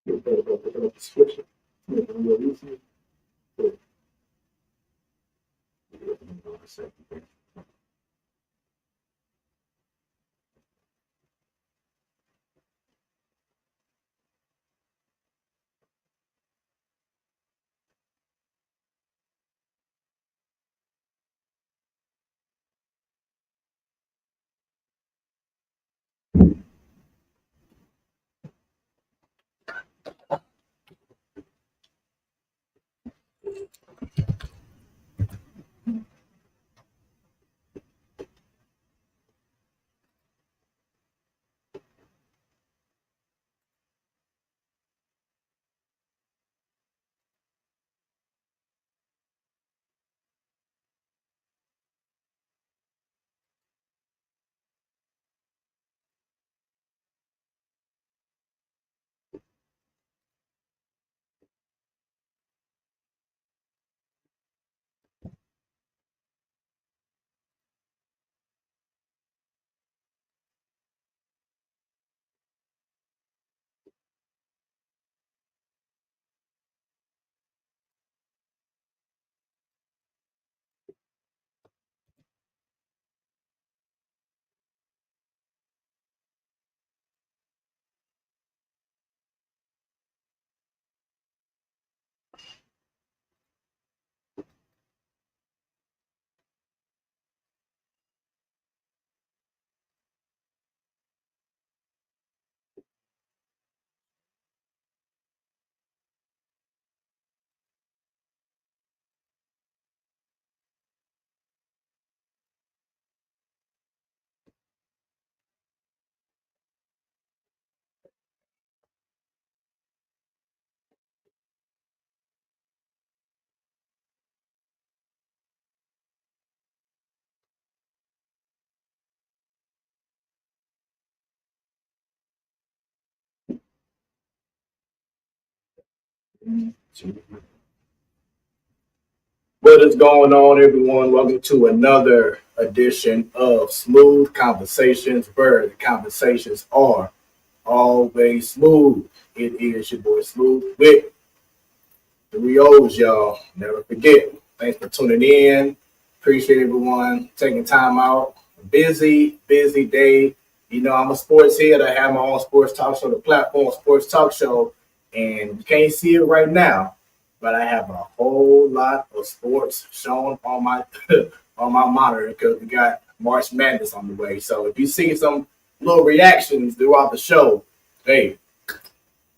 Description. Real easy. What is going on, everyone? Welcome to another edition of Smooth Conversations, where the conversations are always smooth. It is your boy Smooth with three O's, y'all. Never forget. Thanks for tuning in. Appreciate everyone taking time out. Busy day. You know, I'm a sports head. I have my own sports talk show, the platform sports talk show, and you can't see it right now, but I have a whole lot of sports shown on my on my monitor because we got March Madness on the way. So if you see some little reactions throughout the show, hey,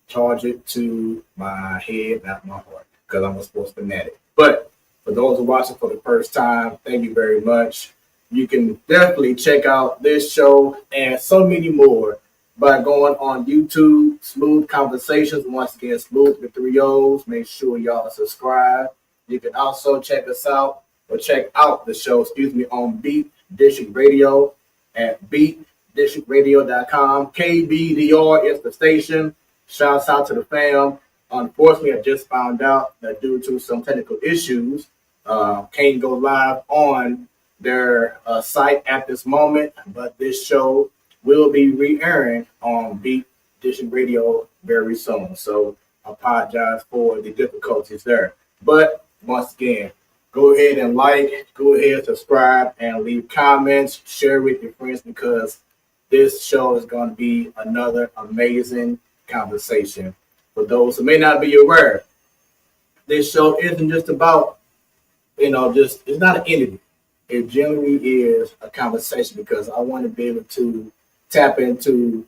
charge it to my head, not my heart, because I'm a sports fanatic. But for those who are watching for the first time, thank you very much. You can definitely check out this show and so many more by going on YouTube, Smoooth Conversations. Once again, Smoooth with three O's. Make sure y'all subscribe. You can also check us out or check out the show, on Beat District Radio at beatdistrictradio.com. KBDR is the station. Shouts out to the fam. Unfortunately, I just found out that due to some technical issues, can't go live on their site at this moment, but this show will be re-airing on Beat District Radio very soon. So I apologize for the difficulties there. But once again, go ahead and go ahead, subscribe, and leave comments. Share with your friends because this show is going to be another amazing conversation. For those who may not be aware, this show isn't just about, it's not an interview. It generally is a conversation because I want to be able to tap into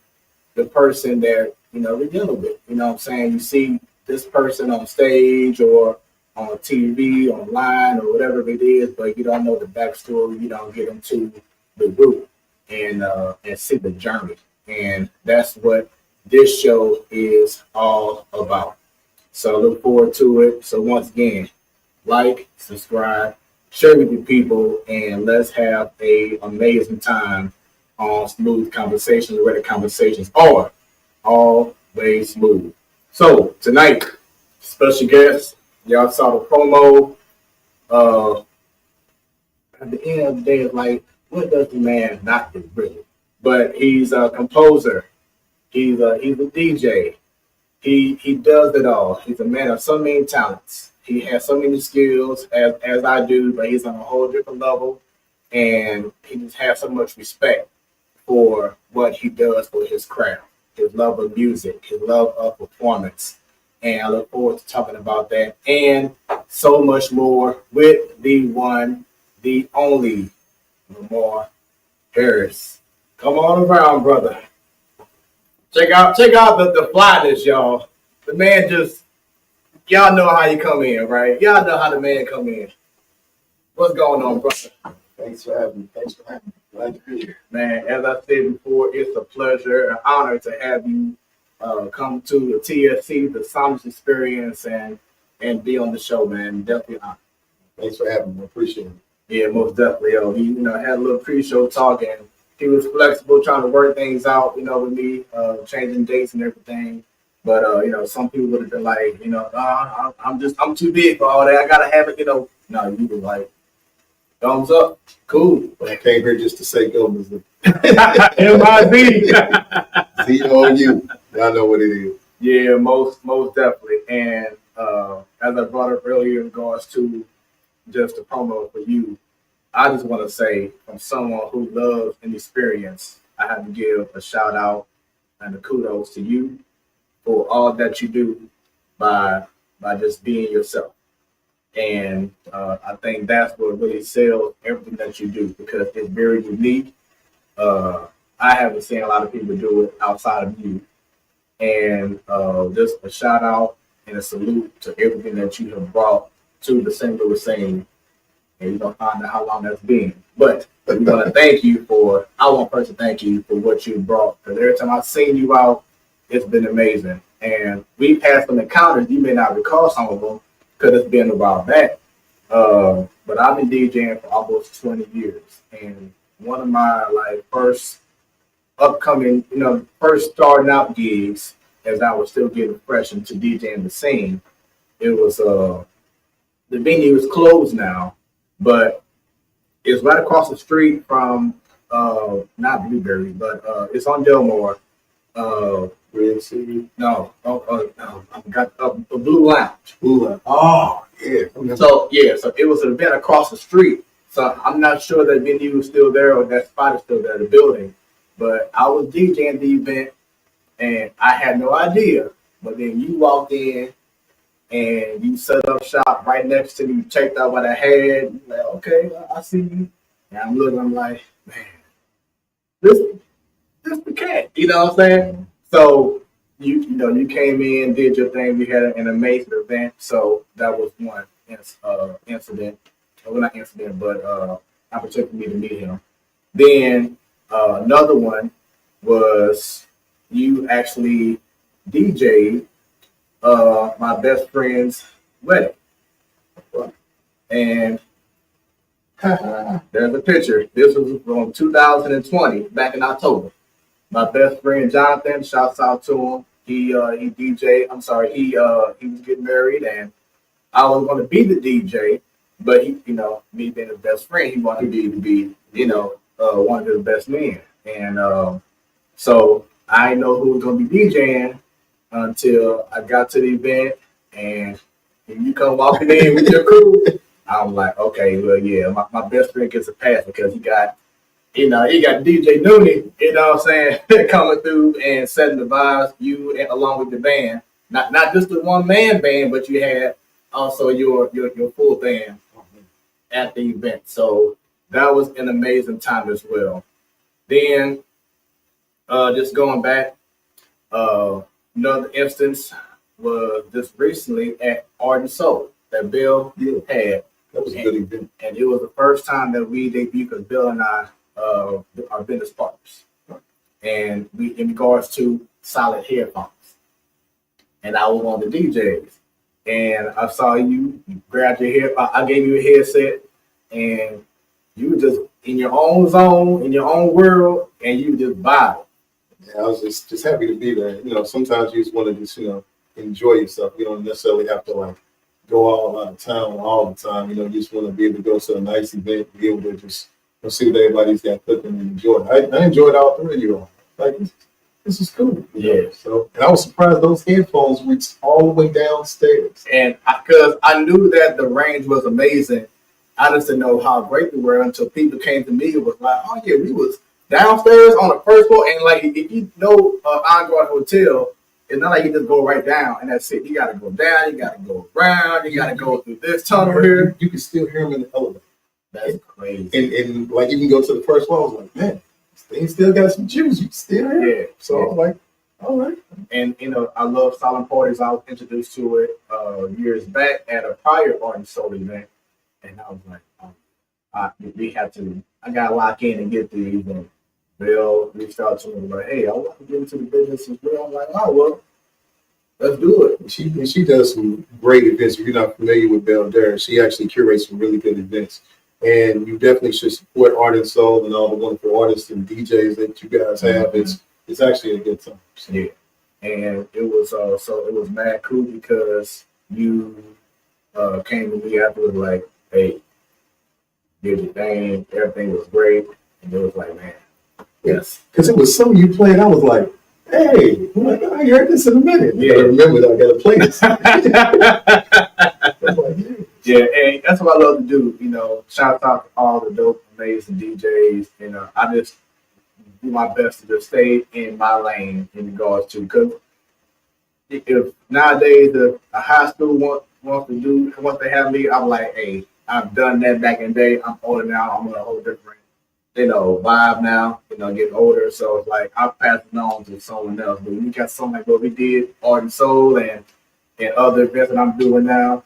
the person that, we're dealing with. You know what I'm saying? You see this person on stage or on TV, online, or whatever it is, but you don't know the backstory. You don't get into the root and see the journey. And that's what this show is all about. So I look forward to it. So once again, like, subscribe, share with your people, and let's have a amazing time on Smoooth Conversations, where the conversations are always smooth. So tonight, special guest, y'all saw the promo. At the end of the day, it's like, what does the man not do really? But he's a composer. He's a DJ. he does it all. He's a man of so many talents. He has so many skills as I do, but he's on a whole different level, and he just has so much respect for what he does for his craft, his love of music, his love of performance. And I look forward to talking about that and so much more with the one, the only Lamar Harris. Come on around, brother. Check out the flyness, y'all. The man just y'all know how you come in, right? Y'all know how the man come in. What's going on, brother? Thanks for having me. Glad to be here. Man, as I said before, it's a pleasure, an honor to have you come to the TSC, the Psalmist Experience, and be on the show, man. Definitely honor. Thanks for having me. I appreciate it. Yeah, most definitely. He had a little pre-show talk, and he was flexible, trying to work things out, with me, changing dates and everything. But some people would have been like, I'm too big for all that. I gotta have it, No, you were like, thumbs up, cool. But I came here just to say go, Mr. MIB. Z-O-U. Y'all know what it is. Yeah, most definitely. And as I brought up earlier in regards to just a promo for you, I just want to say, from someone who loves an experience, I have to give a shout out and a kudos to you for all that you do by just being yourself. And I think that's what really sells everything that you do, because it's very unique. I haven't seen a lot of people do it outside of you. And just a shout out and a salute to everything that you have brought to the St. Louis scene. And you're going to find out how long that's been. But we want to I want first to thank you for what you brought. Because every time I've seen you out, it's been amazing. And we've had some encounters. You may not recall some of them because it's been a while back. But I've been DJing for almost 20 years. And one of my first upcoming, first starting out gigs, as I was still getting fresh into DJing the scene, it was the venue is closed now, but it's right across the street from not Blueberry, but it's on Delmore. Red City? No, I got a Blue Lounge. Blue Lounge. Oh, yeah. So it was an event across the street. So I'm not sure that venue is still there or that spot is still there, the building. But I was DJing the event and I had no idea. But then you walked in and you set up shop right next to me, you checked out what I had. You're like, okay, I see you. And I'm looking, I'm like, man, this the cat. You know what I'm saying? So you came in, did your thing. We had an amazing event. So that was one incident. Well, not incident, but opportunity for me to meet him. Then another one was you actually DJ'd my best friend's wedding. And there's a picture. This was from 2020, back in October. My best friend Jonathan, shouts out to him. He DJ. I'm sorry. He was getting married, and I was going to be the DJ, but he, me being his best friend, he wanted me to be, one of his best men. And so I didn't know who was going to be DJing until I got to the event, and you come walking in with your crew. I'm like, okay, well, yeah, my best friend gets a pass because he got DJ Noonie, what I'm saying, coming through and setting the vibes, you and along with the band. Not just the one man band, but you had also your full band at the event. So that was an amazing time as well. Then just going back, another instance was just recently at Art and Soul that Bill had. That was a good event. And it was the first time that we debuted, because Bill and I are business partners. And we, in regards to solid headphones. And I was one of the DJs. And I saw you grabbed your head. I gave you a headset, and you were just in your own zone, in your own world, and you just vibed. Yeah, I was just happy to be there. Sometimes you just want to just, enjoy yourself. You don't necessarily have to go all out of town all the time. You just want to be able to go to a nice event, be able to just see what everybody's got cooking and enjoy it. I enjoyed all three of you all. this is cool. Yeah. So, and I was surprised those headphones reached all the way downstairs. And because I knew that the range was amazing, I just didn't know how great they were until people came to me and was like, "Oh yeah, we was downstairs on the first floor." And like, if you know Encore Hotel, it's not like you just go right down and that's it. You got to go down, you got to go around, you got to go through this tunnel here. You can still hear them in the elevator. That's crazy. And like you can go to the first floor. I was like, man, this thing still got some juice. You can still hear it. Yeah. So I was like, all right. And I love silent parties. I was introduced to it years back at a prior artist soul event, and I was like, we have to. I gotta lock in and get these. And Bill reached out to me like, "Hey, I want to get into the business as well." I'm like, "Oh well, let's do it." And she does some great events. If you're not familiar with Belle Dare, she actually curates some really good events. And you definitely should support Art and Soul and all the wonderful artists and DJs that you guys have. Mm-hmm. It's actually a good time. So. Yeah, and it was so it was mad cool because you came to me afterwards like, "Hey, did your thing, everything was great," and it was like, "Man, yes," because it was something you played. I was like, "Hey, I'm like, I heard this in a minute." Yeah, I remember that I got to play this. Yeah, and that's what I love to do. Shout out to all the dope, amazing DJs. I just do my best to just stay in my lane in regards to, because if nowadays a high school wants to have me, I'm like, hey, I've done that back in the day. I'm older now. I'm on a whole different, vibe now. Getting older, so it's like I'll pass it on to someone else. But when you got something like what we did, Art and Soul, and other events that I'm doing now,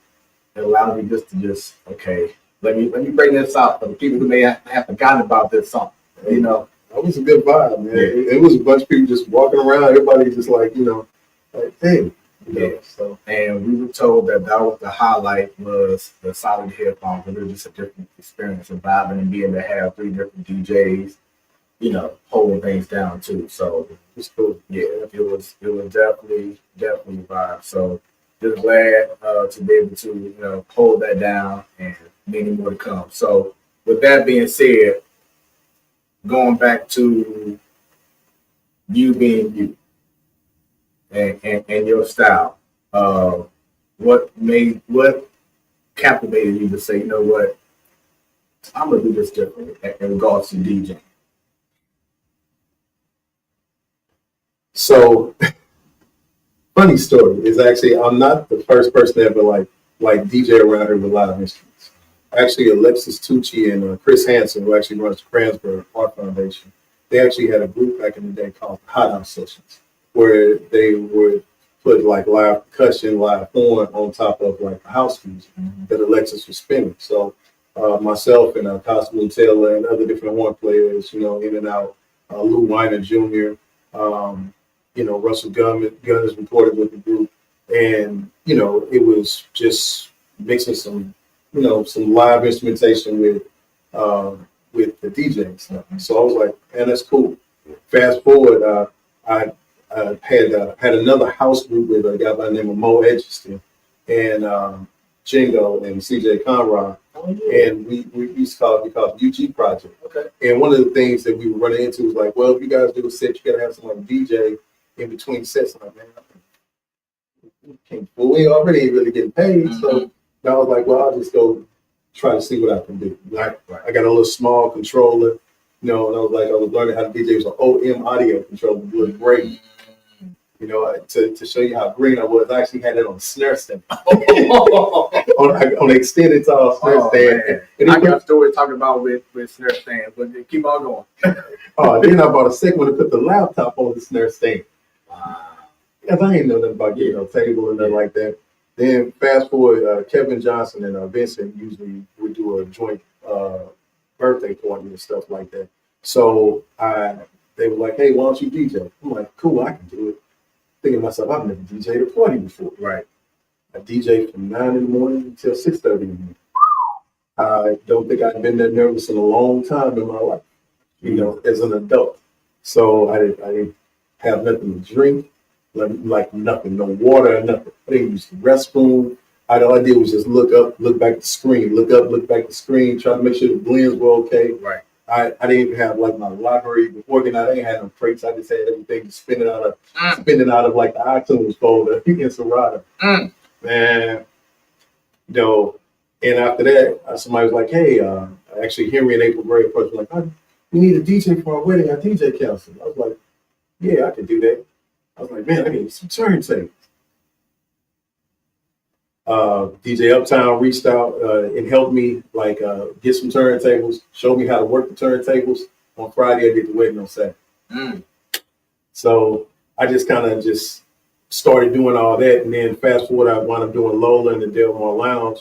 it allows me okay. Let me bring this out for the people who may have forgotten about this song. That was a good vibe, man. Yeah. It was a bunch of people just walking around. Everybody just like, like, hey. So, and we were told that was the highlight, was the solid headphones. It was just a different experience of vibing and being able to have 3 different DJs, holding things down too. So it's cool. Yeah, it was definitely a vibe. So just glad to be able to hold that down, and many more to come. So with that being said, going back to you being you and your style, what captivated you to say, what, I'm gonna do this differently in regards to DJing? So, funny story is actually I'm not the first person to ever like DJ around here with live instruments. Actually, Alexis Tucci and Chris Hansen, who actually runs the Kranzberg Art Foundation, they actually had a group back in the day called Hot House Sessions, where they would put like live percussion, live horn on top of like house music that Alexis was spinning. So myself and Constable Taylor and other different horn players, in and out, Lou Weiner Jr., Russell Gunn is recorded with the group, and it was just mixing some live instrumentation with the DJs. So I was like, man, that's cool. Fast forward, I had another house group with a guy by the name of Mo Edgerton and Jingo and CJ Conrad. Oh, yeah. And we used to call it UG Project. Okay. And one of the things that we were running into was like, well, if you guys do a set, you gotta have someone DJ in between sets. I'm like, man, we already ain't really getting paid. Mm-hmm. So I was like, well, I'll just go try to see what I can do. I got a little small controller, and I was learning how to DJ with an OM audio controller. It was great. To show you how green I was, I actually had it on a snare stand. on extended tall snare stand. And I got a story talking about with snare stands, but keep on going. Then I bought a second one to put the laptop on the snare stand. Because I ain't know nothing about getting a table and nothing like that. Then fast forward, Kevin Johnson and Vincent usually would do a joint birthday party and stuff like that. So they were like, hey, why don't you DJ? I'm like, cool, I can do it. Thinking to myself, I've never DJed a party before. Right. I DJed from 9 in the morning until 6:30 in the morning. I don't think I've been that nervous in a long time in my life, as an adult. So I didn't have nothing to drink, like nothing, no water, nothing. I didn't use the restroom. All I did was just look up, look back at the screen, look up, look back at the screen, try to make sure the blends were okay. Right. I didn't even have like my library organized. I didn't have no crates. I just had everything just spinning out of like the iTunes folder in Serato. Man, you know, and after that, somebody was like, "Hey, actually, Henry and April Gray approached me like, we need a DJ for our wedding at DJ Council." I was like, "Yeah, I can do that." I was like, "Man, I need some turntables." DJ Uptown reached out and helped me like get some turntables, showed me how to work the turntables. On Friday, I did the wedding on Saturday. So I just kind of just started doing all that, and then fast forward, I wound up doing Lola and the Delmar Lounge,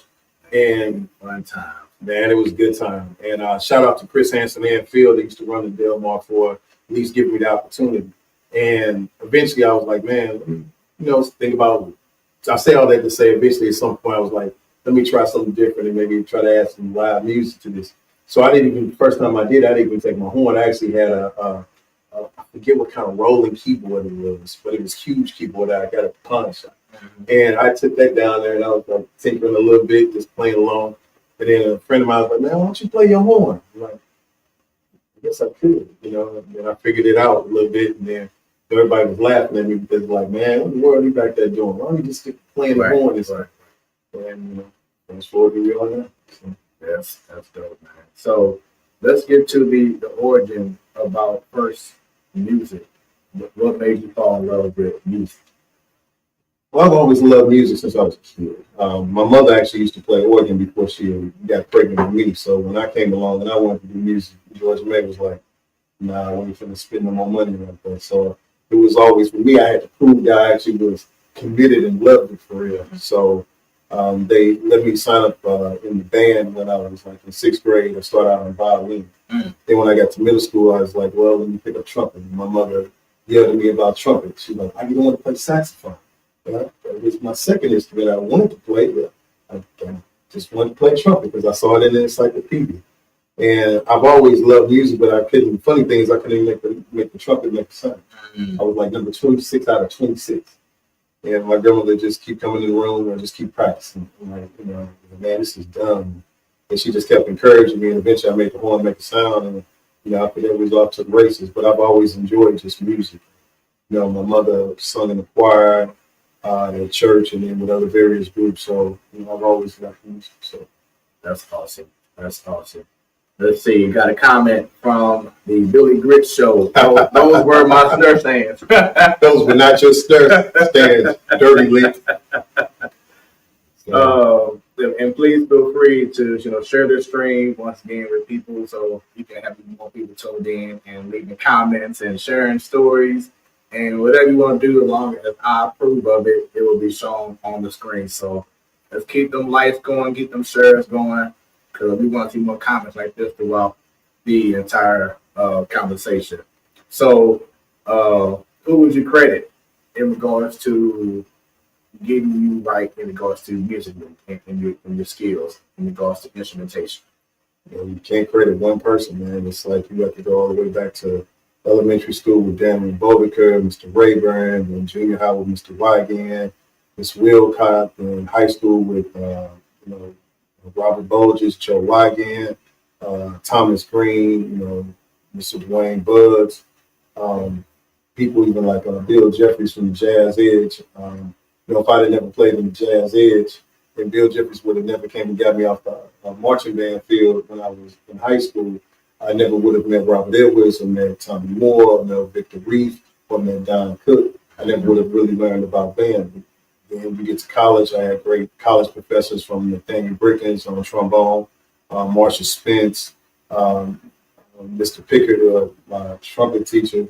and One time. man, it was a good time. And shout out to Chris Hansen and Phil that used to run the Delmar for at least giving me the opportunity. And eventually, I was like, man, think about. I say all that to say, eventually, at some point, I was like, let me try something different and maybe try to add some live music to this. So I didn't even, first time I didn't even take my horn. I actually had I forget what kind of rolling keyboard it was, but it was huge keyboard that I got at the pawn shop. And I took that down there and I was like tinkering a little bit, just playing along. And then a friend of mine was like, man, why don't you play your horn? I'm like, I guess I could, and then I figured it out a little bit, and then everybody was laughing at me because like, man, what in the world are you back there doing? Why don't you just stick playing the horn and stuff? And fast forward to real now. So. That's dope, man. So let's get to the origin about first music. What made you fall in love with music? Well, I've always loved music since I was a kid. My mother actually used to play organ before she got pregnant with me. So when I came along and I wanted to do music, George May was like, nah, I wasn't going to spend no more money like that. So it was always, for me, I had to prove that I actually was committed and loved it for real. So they let me sign up in the band when I was like in sixth grade. I started out on violin. Then when I got to middle school, I was like, well, let me pick up trumpet. And my mother yelled at me about trumpet. She was like, I don't want to play saxophone. It was my second instrument I wanted to play, but I just wanted to play trumpet because I saw it in the encyclopedia. And I've always loved music, but I couldn't. Funny thing is, I couldn't even make the trumpet make a sound. I was like number 26 out of 26, and my grandmother just keep coming in the room and just keep practicing. I'm like, man, this is dumb. And she just kept encouraging me, and eventually I made the horn make a sound, and after that we was off to the races. But I've always enjoyed just music. My mother sung in the choir at church, and then with other various groups. So I've always liked music. So that's awesome. Let's see. You got a comment from the Billy Grit Show. Those were my stir stands. Those were not your stir stands, dirty lip. And please feel free to share this stream once again with people, so you can have more people tuned in and leaving comments and sharing stories and whatever you want to do. As long as I approve of it, it will be shown on the screen. So let's keep them lights going, get them shares going, because we want to see more comments like this throughout the entire conversation. So who would you credit in regards to getting you right in regards to music and your skills in regards to instrumentation? You can't credit one person, man. It's like you have to go all the way back to elementary school with Daniel Boviker, Mr. Rayburn, and junior high with Mr. Wygan, Miss Wilcott, and high school with Robert Bolges, Joe Wygan, Thomas Green, Mr. Dwayne Buds, people even like Bill Jeffries from the Jazz Edge. If I'd have never played in the Jazz Edge, then Bill Jeffries would have never came and got me off the marching band field when I was in high school. I never would have met Robert Edwards or met Tommy Moore or met Victor Reef or met Don Cook. I never would have really learned about band. Then we get to college. I had great college professors from Nathaniel Brickens on trombone, Marshall Spence, Mr. Pickard, my trumpet teacher,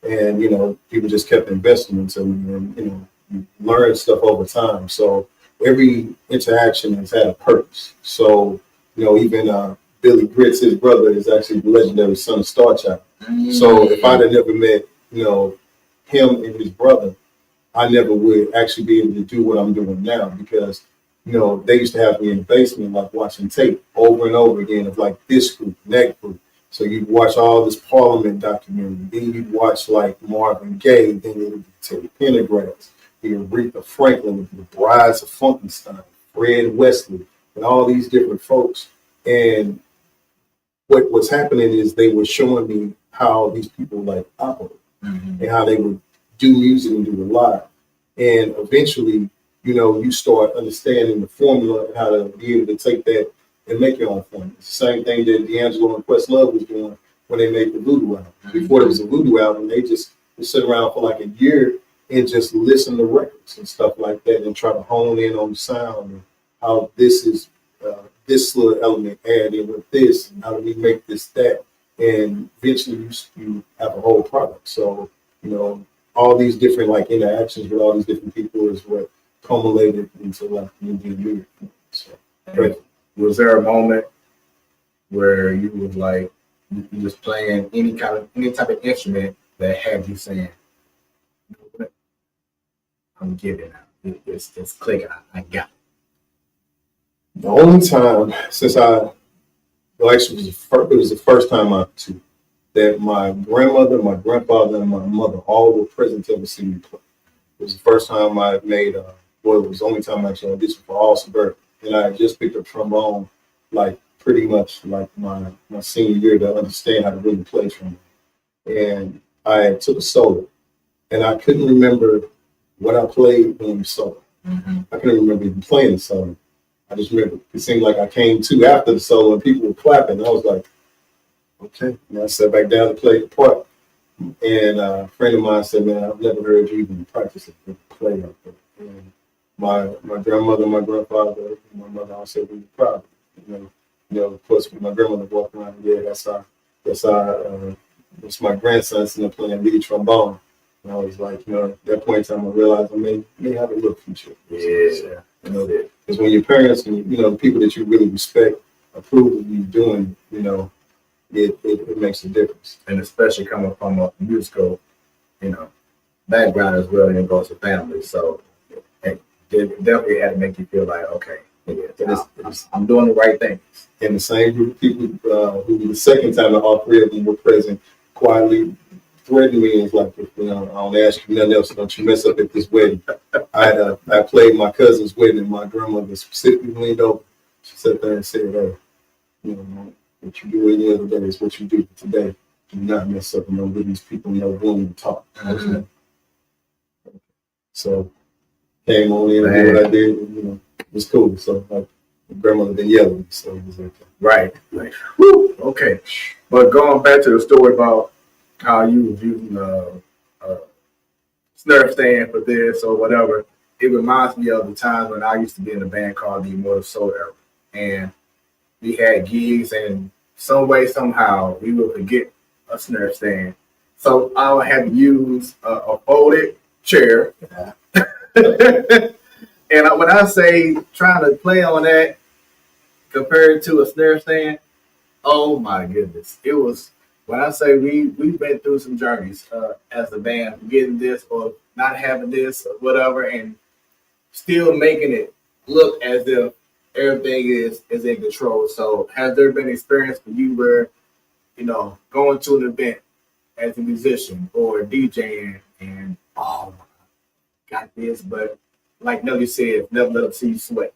and people just kept investing into me, and you learn stuff over time. So every interaction has had a purpose. So even Billy Grits, his brother, is actually the legendary son of Star Child. So if I'd have never met him and his brother, I never would actually be able to do what I'm doing now, because they used to have me in the basement, like watching tape over and over again of like this group, that group. So you'd watch all this Parliament documentary, then you'd watch like Marvin Gaye, then it would be Teddy Pendergrass, Aretha Franklin, the Brides of Funkenstein, Fred Wesley, and all these different folks. And what was happening is they were showing me how these people like operate and how they would do music and do it live. And eventually, you know, you start understanding the formula and how to be able to take that and make your own formula. It's the same thing that D'Angelo and Questlove was doing when they made the Voodoo album. Before there was a Voodoo album, they just would sit around for like a year and just listen to records and stuff like that and try to hone in on the sound and how this is this little element add in with this and how do we make this that. And eventually you have a whole product. So, you know, all these different like interactions with all these different people is what culminated into like Indian music. So, right. Was there a moment where you was like you was playing any type of instrument that had you saying, you know what, I'm giving out. It's clicking. I got it. The only time since actually it was the first time that my grandmother, my grandfather, and my mother all were present to ever see me play. It was the first time I made it was the only time I actually auditioned for All Suburban. And I had just picked up trombone like pretty much like my senior year to understand how to really play trombone. And I took a solo and I couldn't remember what I played when we solo. I couldn't remember even playing the solo. I just remember it seemed like I came to after the solo and people were clapping. And I was like, okay. And I sat back down to play the part. And a friend of mine said, man, I've never heard you even practice it with play like that. And my grandmother, my grandfather, and my mother all said we were proud. You know, of course, with my grandmother walking around, yeah, that's my grandson sitting there playing lead trombone. And I was like, you know, at that point in time, I realized I may have a little future. Yeah. You know, because when your parents and, you know, the people that you really respect approve of you doing, you know, it makes a difference. And especially coming from a musical, you know, background as well, and it goes to family. So it definitely had to make you feel like, okay, yeah, I'm doing the right things. And the same group of people who the second time that all three of them were present quietly threatened me and was like, you know, I don't ask you nothing else, don't you mess up at this wedding. I played my cousin's wedding and my grandmother specifically leaned over. She sat there and said, hey, you know, what you do any other day is what you do today. Do not mess up and don't give these people no room to talk. So came on in and did what I did, and, you know, it was cool. So like my grandmother been yelling, so it was okay. Right. Woo, okay. But going back to the story about how you was using snare stand for this or whatever, it reminds me of the times when I used to be in a band called the Immortal Soul Era. And we had gigs and some way, somehow, we would forget a snare stand. So I would have to use a folded chair. And when I say trying to play on that compared to a snare stand, oh my goodness. It was, when I say we've been through some journeys as a band, getting this or not having this or whatever, and still making it look as if everything is in control. So has there been experience for you where, you know, going to an event as a musician or DJing and, oh my, got this, but like Nelly said, never let them see you sweat.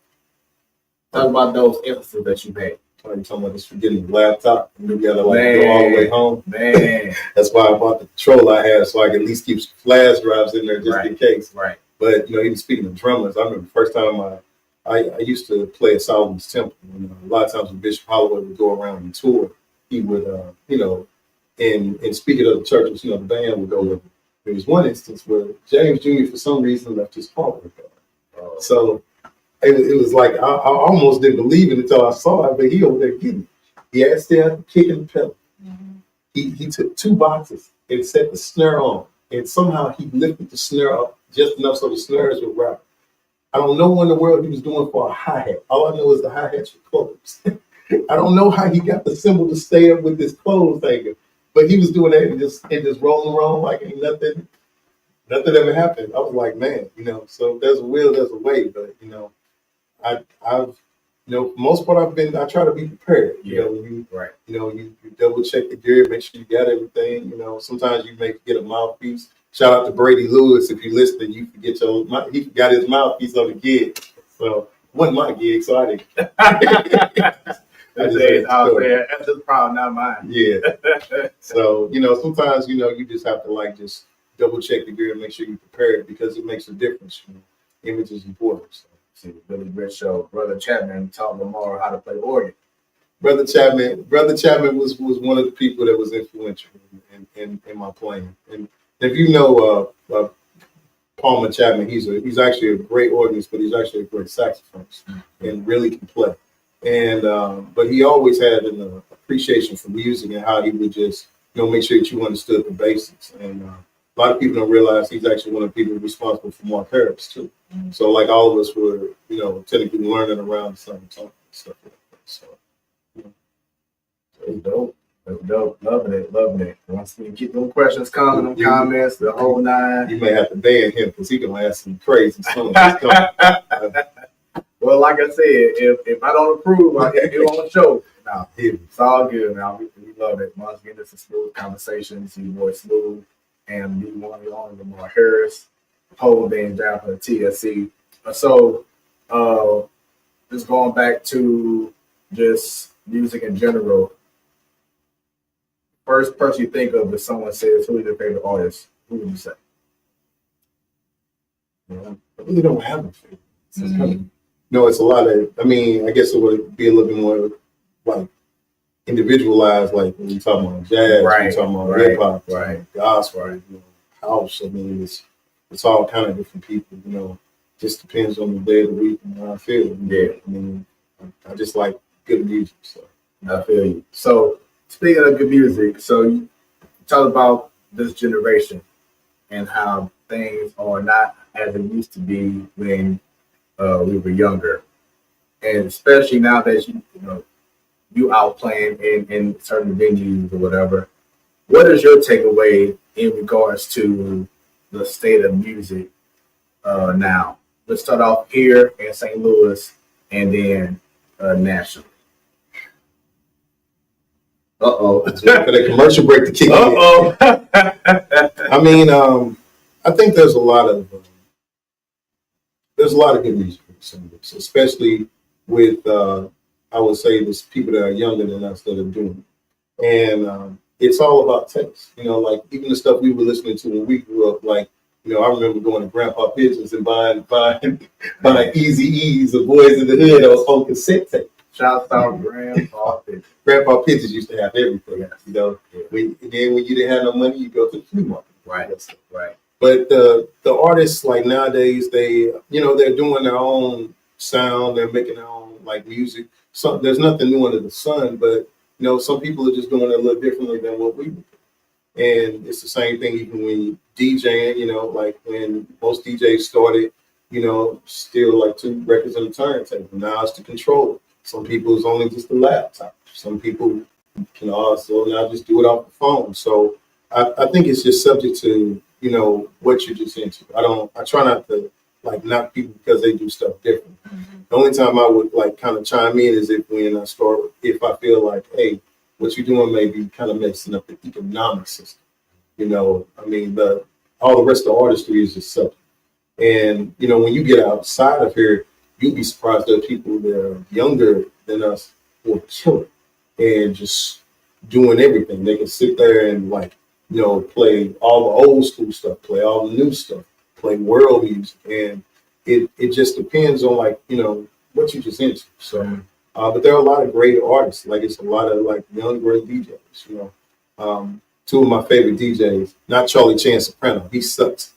Talk about those instances that you've had. You talking about this forgetting the laptop and we gotta like go all the way home. Man. That's why I bought the controller I have so I can at least keep flash drives in there just in case. Right. But you know, even speaking of drummers, I remember the first time I used to play at Solomon's Temple. You know, a lot of times when Bishop Holloway would go around and tour, he would you know, and speaking of the churches, you know, the band would go with him. There was one instance where James Jr. for some reason left his hardware card. So it was like I almost didn't believe it until I saw it, but he over there getting it. He had still kicking the pedal. He took 2 boxes and set the snare on, and somehow he lifted the snare up just enough so the snares would wrap. I don't know what in the world he was doing for a hi-hat. All I know is the hi-hats were closed. I don't know how he got the cymbal to stay up with this closed thing, but he was doing that and just rolling around like ain't nothing ever happened. I was like, man, you know, so there's a will, there's a way, but you know, I've you know, for the most part I try to be prepared. You know, you double check the gear, make sure you got everything. You know, sometimes you may get a mouthpiece. Shout out to Brady Lewis if you're listening. You forget he got his mouthpiece on the gig, so it wasn't my gig, so I didn't. I just had I'll to. say that's his problem, not mine. Yeah. So, sometimes, you just have to like just double check the gear and make sure you prepare it because it makes a difference. Image is important. So. See, Billy Britt show. Brother Chapman taught Lamar how to play organ. Brother Chapman was one of the people that was influential in my playing. And if you know Palmer Chapman, he's actually a great organist, but he's actually a great saxophonist and really can play. And but he always had an appreciation for music and how he would just make sure that you understood the basics. And a lot of people don't realize he's actually one of the people responsible for Lamar Harris too. So like all of us were technically learning around the same time and stuff like that. So. It's dope. It's dope. Loving it. Once we get them questions coming, them comments, the whole nine. You may have to ban him because he gonna ask some crazy stuff. Well, like I said, if I don't approve, I get on the show. No, it's all good, man. We love it. Once again, this is Smoooth Conversations. Your boy Smoooth and me, one of the only Lamar Harris, whole being down for the TSC. So, just going back to just music in general. First person you think of if someone says who's your favorite artist, who would you say? I really don't have a favorite. No, it's a lot of. I mean, I guess it would be a little bit more like individualized. Like when you talk about jazz, right, talking about hip hop, right, gospel, house. I mean, it's all kind of different people. Just depends on the day of the week and how I feel. Yeah, I mean, I just like good music. So I feel you. So. Speaking of good music, so you talk about this generation and how things are not as it used to be when we were younger, and especially now that you out playing in certain venues or whatever. What is your takeaway in regards to the state of music now? Let's start off here in St. Louis and then nationally. For the commercial break to kick in. I mean, I think there's a lot of good music, especially with I would say there's people that are younger than us that are doing it. And it's all about taste. Like even the stuff we were listening to when we grew up. Like I remember going to Grandpa Pigeons and buying Easy E's of Boys in the Hood on cassette tape. Shout out Grandpa Pigeons. Grandpa Pigeons used to have everything. Then when you didn't have no money, you go to the flea market. Right. But the artists like nowadays, they're doing their own sound. They're making their own like music. So there's nothing new under the sun. But some people are just doing it a little differently than what we do. And it's the same thing even when DJing. Like when most DJs started, still like 2 records on the turntable. Now it's the controller. Some people it's only just a laptop. Some people can also now just do it off the phone. So I think it's just subject to, what you're just into. I try not to like knock people because they do stuff different. The only time I would like kind of chime in is if I feel like, hey, what you're doing may be kind of messing up the economic system. I mean, all the rest of the artistry is just subject. And, when you get outside of here, you'd be surprised that people that are younger than us will kill it and just doing everything. They can sit there and play all the old school stuff, play all the new stuff, play world music. And it just depends on what you just into. So, but there are a lot of great artists. Like it's a lot of young great DJs, 2 of my favorite DJs, not Charlie Chan Soprano. He sucks.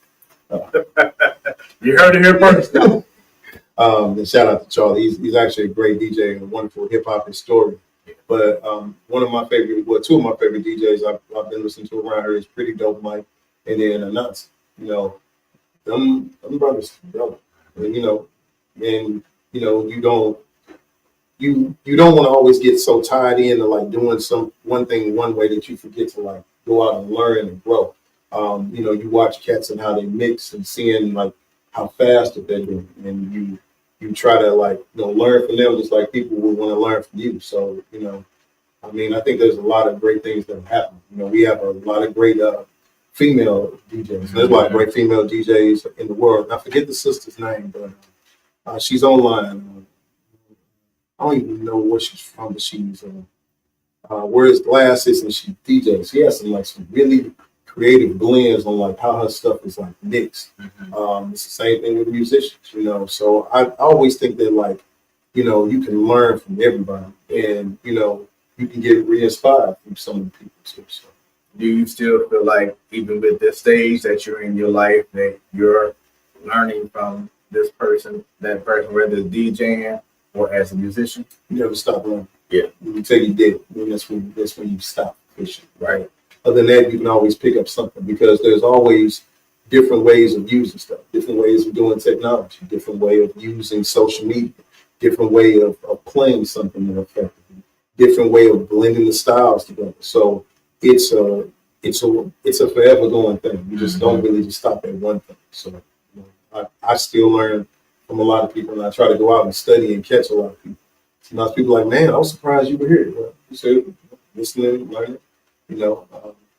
You heard it here first. And shout out to Charlie. He's actually a great DJ and a wonderful hip hop historian. But 2 of my favorite DJs I've been listening to around here is Pretty Dope Mike and then Anansi. Them brothers dope. And you don't want to always get so tied into doing one thing one way that you forget to go out and learn and grow. You watch cats and how they mix and seeing how fast that they're doing, and you try to learn from them just like people would want to learn from you. So I mean, I think there's a lot of great things that happen. We have a lot of great female DJs. There's a lot of great female DJs in the world. I forget the sister's name, but she's online. I don't even know where she's from, but she's wears glasses and she DJs. She has some really creative blends on like how her stuff is like mixed. It's the same thing with musicians, you know. So I always think that like, you know, you can learn from everybody, and you know, you can get re-inspired from some of the people too. So Do you still feel like, even with this stage that you're in your life, that you're learning from this person, that person, whether it's DJing or as a musician? you never stop learning. Yeah. Until you did, then that's when you stop fishing. Right. Other than that, you can always pick up something because there's always different ways of using stuff, different ways of doing technology, different way of using social media, different way of playing something more effectively, different way of blending the styles together. So it's a it's a forever going thing. You just don't really just stop at one thing. So you know, I still learn from a lot of people, and I try to go out and study and catch a lot of people. Sometimes people are like, man, I was surprised you were here. Well, you said listening, learning, you know,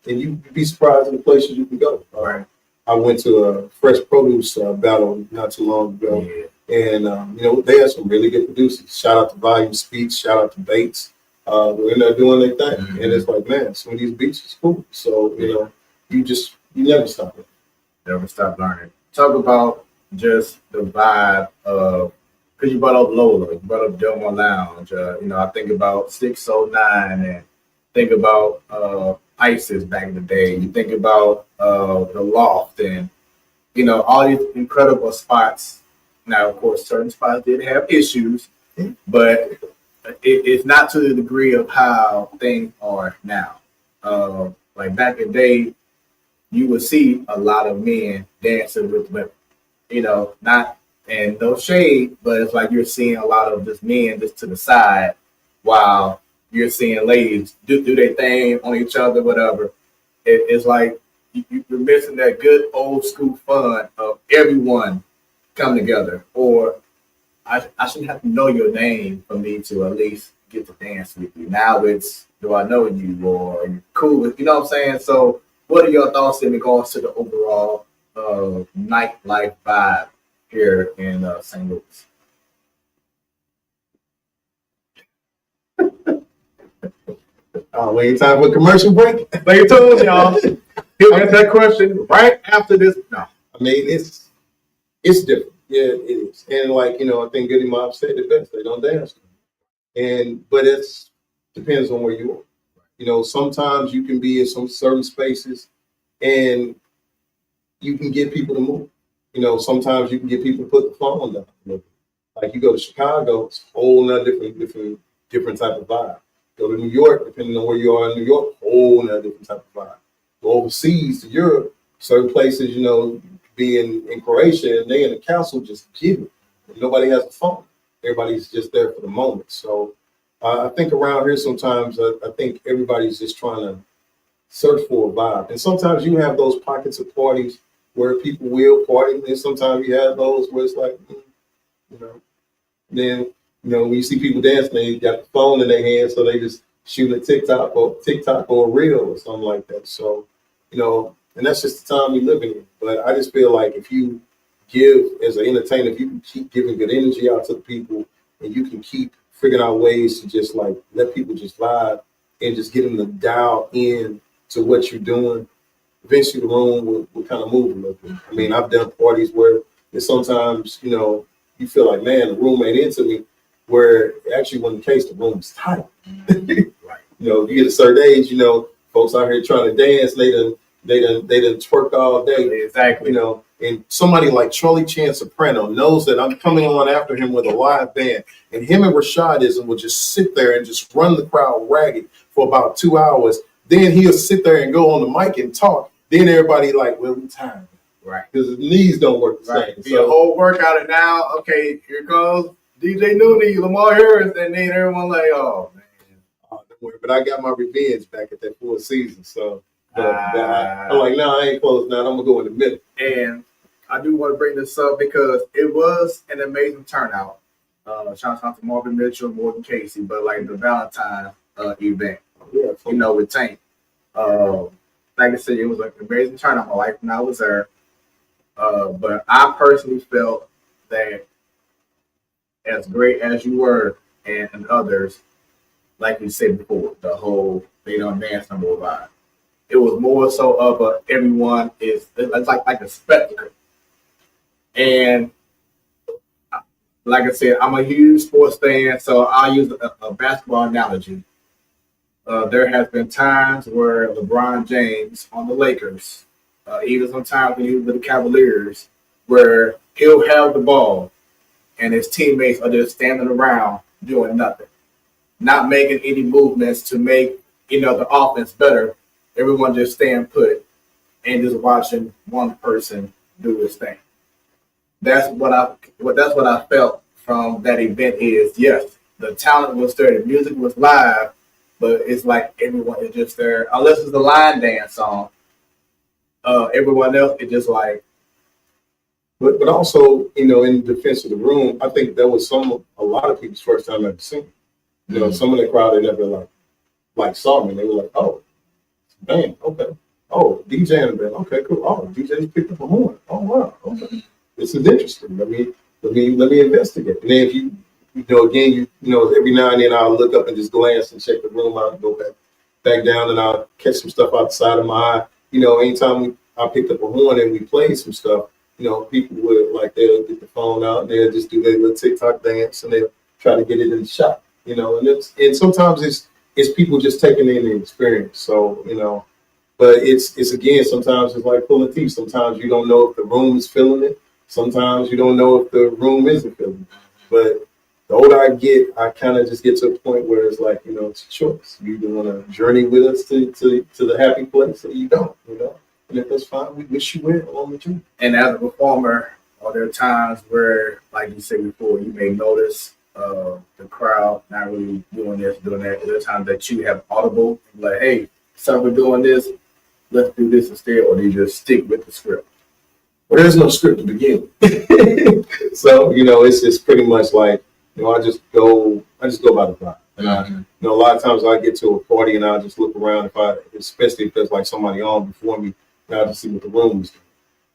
and you'd be surprised in the places you can go. Right. I went to a fresh produce battle not too long ago, and you know, they had some really good producers. Shout out to Volume Speaks, shout out to Bates. They're in there doing their thing, and it's like, man, some of these beats is cool. So you know, you never stop it. Never stop learning. Talk about just the vibe of, because you brought up Lola, you brought up Delmar Lounge. You know, I think about 609 and think about ISIS back in the day. You think about the Loft and, you know, all these incredible spots. Now, of course, certain spots did have issues, but it's not to the degree of how things are now. Like back in the day, you would see a lot of men dancing with women. You know, not, and no shade, but it's like you're seeing a lot of just men just to the side while you're seeing ladies do their thing on each other, whatever. It's like you're missing that good old school fun of everyone come together. Or I shouldn't have to know your name for me to at least get to dance with you. Now it's, do I know you, or are you cool with, you know what I'm saying? So what are your thoughts in regards to the overall nightlife vibe here in St. Louis? We ain't time for a commercial break. Stay tuned, y'all. He'll get that question right after this. No. I mean, it's different. Yeah, it is. And like, you know, I think Goody Mob said it best. They don't dance. But it's depends on where you are. You know, sometimes you can be in some certain spaces and you can get people to move. You know, sometimes you can get people to put the phone down. You know, like you go to Chicago, it's a whole nother different type of vibe. Go to New York, depending on where you are in New York, whole nother different type of vibe. Go overseas to Europe, certain places, you know, be in Croatia, and they in the council just giving. Nobody has a phone. Everybody's just there for the moment. So I think around here sometimes I think everybody's just trying to search for a vibe. And sometimes you have those pockets of parties where people will party, and sometimes you have those where it's like, you know, then you know when you see people dancing, they got the phone in their hand, so they just shoot a TikTok or a reel or something like that. So, you know, and that's just the time we live in. But I just feel like if you give as an entertainer, if you can keep giving good energy out to the people, and you can keep figuring out ways to just like let people just vibe and just get them to dial in to what you're doing, eventually the room will kind of move a little bit. I mean, I've done parties where it's sometimes, you know, you feel like, man, the room ain't into me, where actually when the case, the room is tight. Right. You know, you get a certain age, you know, folks out here trying to dance, they done twerk all day. Exactly. You know, and somebody like Charlie Chan Soprano knows that I'm coming on after him with a live band, and him and Rashadism will just sit there and just run the crowd ragged for about 2 hours. Then he'll sit there and go on the mic and talk. Then everybody like, well, we tired. Right. Because his knees don't work the Right. same. Be a whole workout, and now, okay, here comes DJ Nooney, Lamar Harris, and then everyone like, oh man. Don't worry. But I got my revenge back at that full season. So I'm like, no, I ain't close now. I'm gonna go in the middle. And I do want to bring this up because it was an amazing turnout. Shout out to Marvin Mitchell, Morgan Casey, but like the Valentine event, Yeah, you know, with Tank. Like I said, it was like an amazing turnout. My life when I was there. But I personally felt that as great as you were, and others, like we said before, the whole they don't dance no more vibe. It was more so of a everyone is it's like a spectacle. And like I said, I'm a huge sports fan, so I'll use a basketball analogy. There has been times where LeBron James on the Lakers, even sometimes when he was with the Cavaliers, where he'll have the ball and his teammates are just standing around doing nothing, not making any movements to make the offense better. Everyone just staying put and just watching one person do his thing. That's what I felt from that event. Is yes, the talent was there, the music was live, but it's like everyone is just there unless it's the line dance song. Everyone else is just like But also, in defense of the room, I think that was a lot of people's first time ever singing. Some of the crowd they never like saw me. They were like, "Oh, band, okay. Oh, DJ in the band, okay, cool. Oh, DJ's picked up a horn. Oh, wow, okay. This is interesting. Let me investigate." And then if again, every now and then I'll look up and just glance and check the room out and go back down, and I'll catch some stuff out the side of my eye. Anytime I picked up a horn and we played some stuff, people would they'll get the phone out and they'll just do their little TikTok dance and they'll try to get it in the shot. And sometimes it's people just taking in the experience. So, but it's again, sometimes it's like pulling teeth. Sometimes you don't know if the room is feeling it. Sometimes you don't know if the room isn't feeling it. But the older I get, I kind of just get to a point where it's like, it's a choice. You either want to journey with us to the happy place or you don't. And if that's fine, we wish you well along with you. and as a performer, are there times where, like you said before, you may notice the crowd not really doing this, doing that? Are there times that you have audible, like, hey, so we're doing this, let's do this instead, or do you just stick with the script? Well, there's no script to begin with. So, it's just pretty much like, I just go by the vibe. And a lot of times I get to a party and I'll just look around especially if there's like somebody on before me, and I'll just see what the room is doing.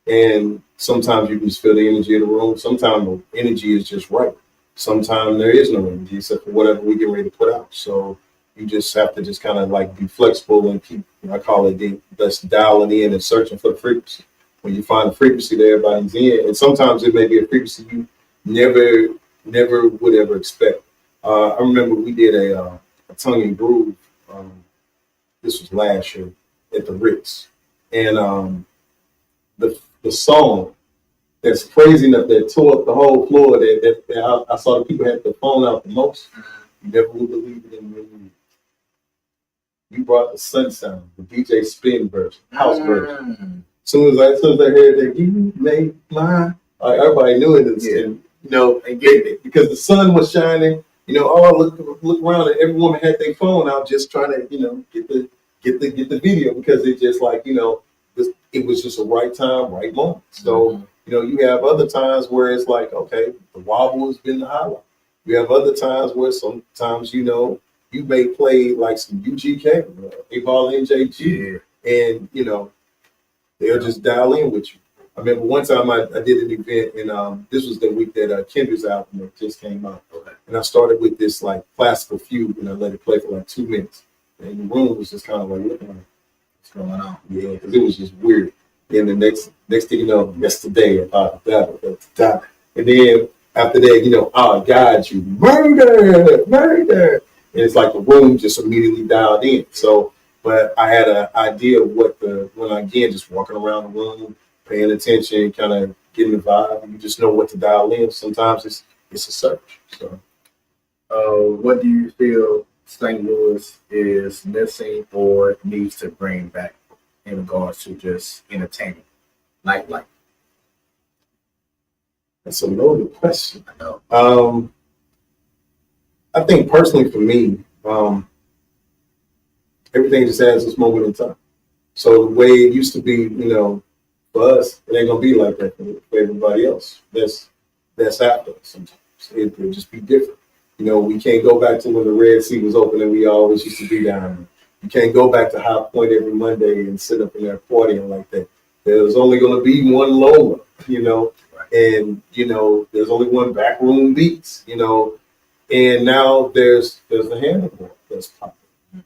And sometimes you can just feel the energy of the room. Sometimes the energy is just right. Sometimes there is no energy except for whatever we get ready to put out. So you just have to just kind of be flexible and keep, I call it just dialing in and searching for the frequency. When you find the frequency that everybody's in, and sometimes it may be a frequency you never would ever expect. I remember we did a tongue and groove. This was last year at the Ritz, and the song that's crazy enough that tore up the whole floor. That I saw the people had the phone out the most. You never would believe it in the You brought the sun sound, the DJ spin version, house version. As soon as I heard that, you made my, everybody knew it. And get it because the sun was shining. I look around and every woman had their phone out just trying to, get the video because it just it was just a right time, right moment. So, you have other times where it's like, okay, the wobble has been the highlight. You have other times where sometimes, you may play like some UGK, A-Ball NJG, and, they'll just dial in with you. I remember one time I did an event, and this was the week that Kendra's album just came out. And I started with this classical fugue, and I let it play for 2 minutes. And the room was just kind of looking like, what's going on? Yeah, because it was just weird. Then the next thing you know, yesterday, about that. And then after that, oh, God, you murder. And it's like the room just immediately dialed in. So, but I had an idea of when I, again, just walking around the room, paying attention, kind of getting the vibe. You just know what to dial in. Sometimes it's a search. So, what do you feel St. Louis is missing or needs to bring back in regards to just entertainment, nightlife? That's a loaded question. I know. I think personally for me, everything just has its moment in time. So the way it used to be, for us, it ain't gonna be like that for everybody else. That's after us sometimes. It'll just be different. We can't go back to when the Red Sea was open and we always used to be down there. You can't go back to High Point every Monday and sit up in there partying like that. There's only gonna be one Lola, and there's only one Backroom Beats, And now there's the handlebar that's popping.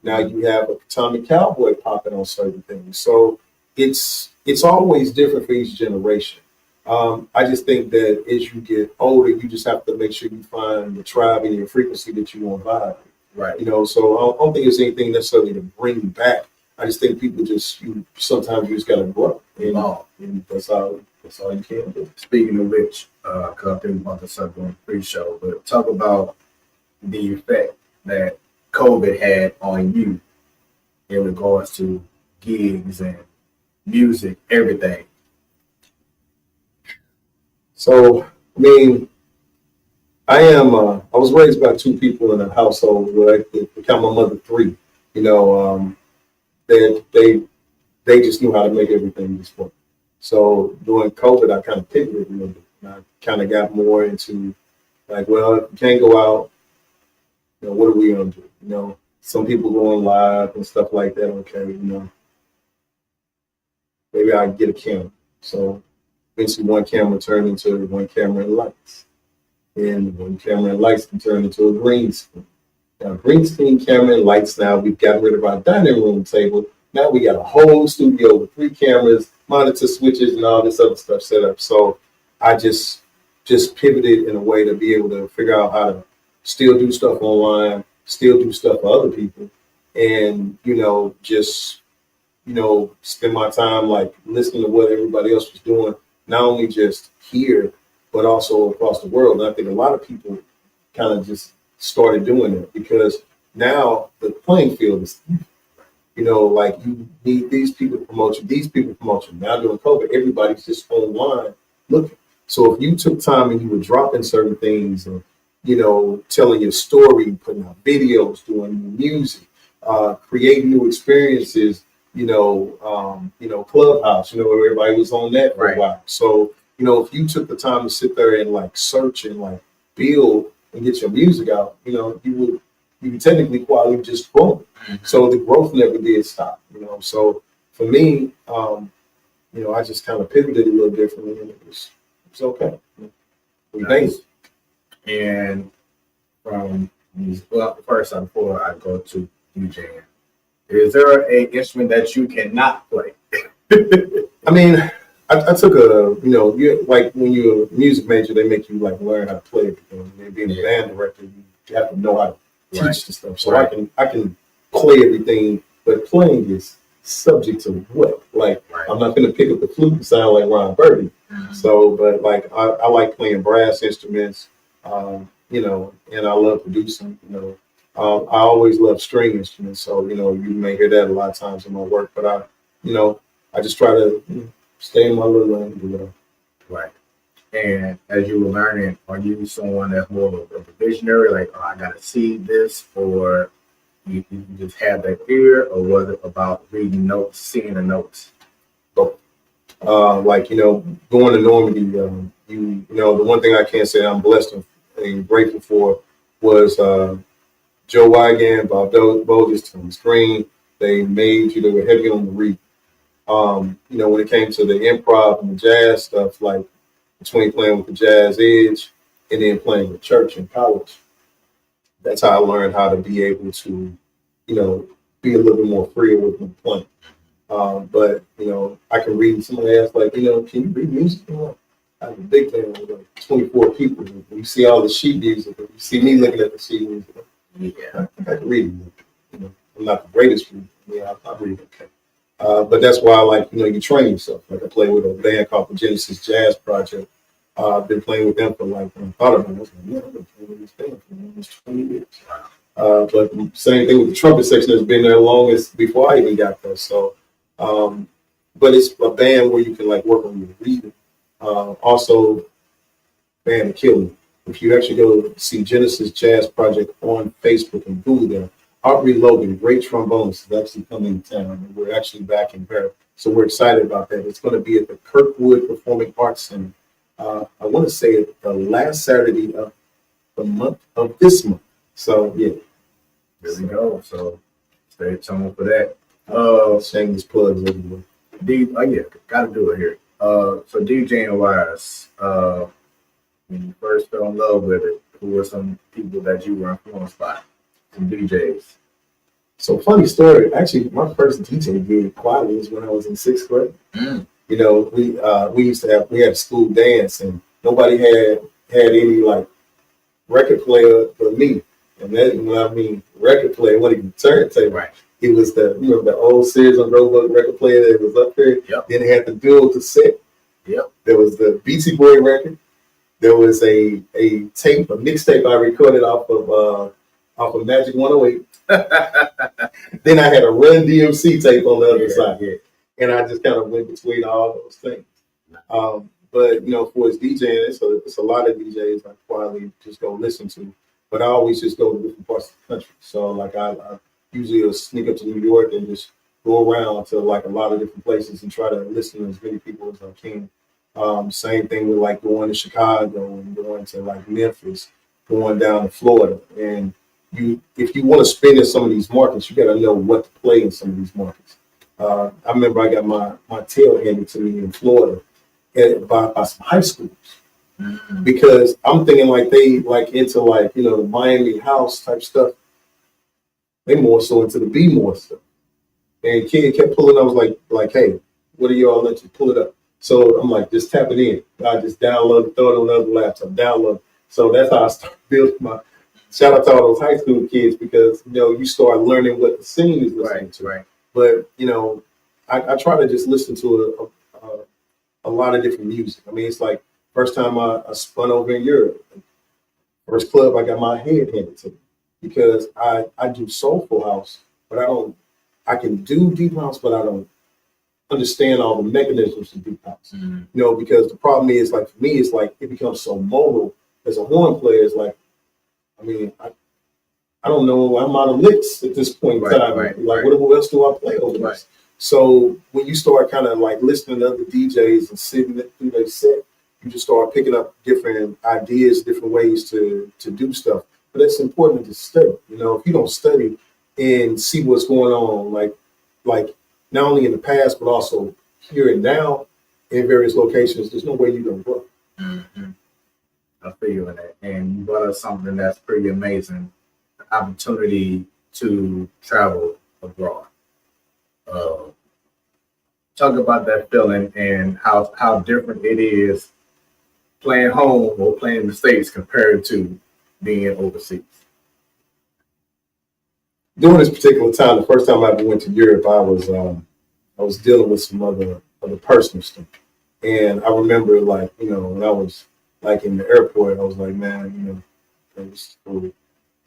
Now you have a Atomic Cowboy popping on certain things. So it's always different for each generation. I just think that as you get older, you just have to make sure you find the tribe and your frequency that you want to vibe. Right. You know, so I don't think there's anything necessarily to bring back. I just think people sometimes you just gotta grow, and that's all you can do. Speaking of which, because I think we about to subject on the pre-show, but talk about the effect that COVID had on you in regards to gigs and music, everything. So I mean, I was raised by two people in a household where I count my mother three. You know, they just knew how to make everything just work. So during COVID, I kind of pivoted a little bit. And I kind of got more into like, well, if you can't go out, you know, what are we gonna do? You know, some people going live and stuff like that. Okay, you know, maybe I get a camera. So eventually, one camera turned into one camera and lights, and one camera and lights can turn into a green screen. Now, green screen camera and lights. Now we've gotten rid of our dining room table. Now we got a whole studio with 3 cameras, monitor switches, and all this other stuff set up. So I just pivoted in a way to be able to figure out how to still do stuff online, still do stuff for other people, and just spend my time like listening to what everybody else was doing, not only just here but also across the world. And I think a lot of people kind of just started doing it because now the playing field is, like you need these people to promote you, these people to promote you. Now during COVID, everybody's just online looking. So if you took time and you were dropping certain things, or telling your story, putting out videos, doing music, creating new experiences, Clubhouse, where everybody was on that for a while. So, if you took the time to sit there and like search and like build and get your music out, you would technically quality just growing. So the growth never did stop, So for me, I just kind of pivoted a little differently, and it's okay. Nice. And first, before I go to DJing, is there an instrument that you cannot play? I mean, I took like when you're a music major, they make you like learn how to play everything. And being a band director, you have to know how to teach the stuff. So I can play everything, but playing is subject to what? Like I'm not going to pick up the flute and sound like Ron Burgundy. So, but like I like playing brass instruments, and I love producing. I always love string instruments. So you may hear that a lot of times in my work, but I just try to stay in my little lane. Right. And as you were learning, are you someone that's more of a visionary, like, oh, I got to see this, or you just have that ear, or was it about reading notes, seeing the notes? Both. Going to Normandy, the one thing I can't say I'm blessed and grateful for was Joe Wygan, Bob Bogus, Tom Green. They were heavy on the read. When it came to the improv and the jazz stuff, like between playing with the jazz edge and then playing with church in college, that's how I learned how to be able to, be a little bit more free with my playing. But I can read. Somebody asked, like, can you read music? I'm a big fan with like 24 people. When you see all the sheet music, you see me looking at the sheet music. Yeah, I can read it. I'm not the greatest reader. Yeah, I read okay. But that's why, you train yourself. Like I play with a band called the Genesis Jazz Project. I've been playing with them for when I thought about it, I was like, yeah, I've been playing with this band for almost 20 years. But same thing with the trumpet section that's been there longest before I even got there. So, but it's a band where you can work on your reading. Also, band killing. If you actually go see Genesis Jazz Project on Facebook and Google them, Aubrey Logan, great trombonist, is actually coming to town, and we're actually back in Paris. So we're excited about that. It's going to be at the Kirkwood Performing Arts Center. I want to say it the last Saturday of this month. So yeah, there we go. So stay tuned for that. Shameless plugs everywhere. Gotta do it here. So DJing wise, when you first fell in love with it, Who were some people that you were influenced by? Some DJs. So funny story. Actually, my first DJ gig quietly was when I was in sixth grade. Mm. You know, we used to have we had a school dance, and nobody had any like record player but me. And that when I mean record player, it wasn't even turntable. Right. It was the old Sears and Roebuck record player that was up there. Yep. Then it had the dual cassette. Yep. There was the Beastie Boy record. There was a tape, a mixtape I recorded off of Magic 108. Then I had a Run DMC tape on the other side. Yeah. And I just kind of went between all those things. But you know, for his DJing, it's a lot of DJs I quietly just go listen to. But I always just go to different parts of the country. So like I usually will sneak up to New York and just go around to like a lot of different places and try to listen to as many people as I can. Same thing with like going to Chicago and going to like Memphis, going down to Florida. And if you want to spin in some of these markets, you got to know what to play in some of these markets. I remember I got my tail handed to me in Florida by some high schools. Mm-hmm. Because I'm thinking like they like into like, you know, the Miami house type stuff. They more so into the B-more stuff. And kid kept pulling. I was like, hey, what are y'all into? Pull it up. So I'm like, just tap it in. I just download, throw it on another laptop, download. So that's how I started building my. Shout out to all those high school kids because you know you start learning what the scene is listening to. Right. But you know, I try to just listen to a lot of different music. I mean, it's like first time I spun over in Europe, first club I got my head handed to me because I do soulful house, but I can do deep house, but I don't understand all the mechanisms of deep house. Mm-hmm. You know, because the problem is like for me, it's like it becomes so modal as a horn player. It's like, I mean, I don't know. I'm out of licks at this point in time. Like, what else do I play over this? So when you start kind of like listening to other DJs and sitting through their set, you just start picking up different ideas, different ways to do stuff. But it's important to study. You know, if you don't study and see what's going on, like not only in the past but also here and now in various locations, there's no way you're gonna grow. Mm-hmm. I feel you in that. And you brought up something that's pretty amazing: the opportunity to travel abroad. Talk about that feeling and how different it is playing home or playing in the States compared to being overseas. During this particular time, the first time I ever went to Europe, I was dealing with some other personal stuff. And I remember like, you know, when I was like in the airport, I was like, man, you know, it was cool.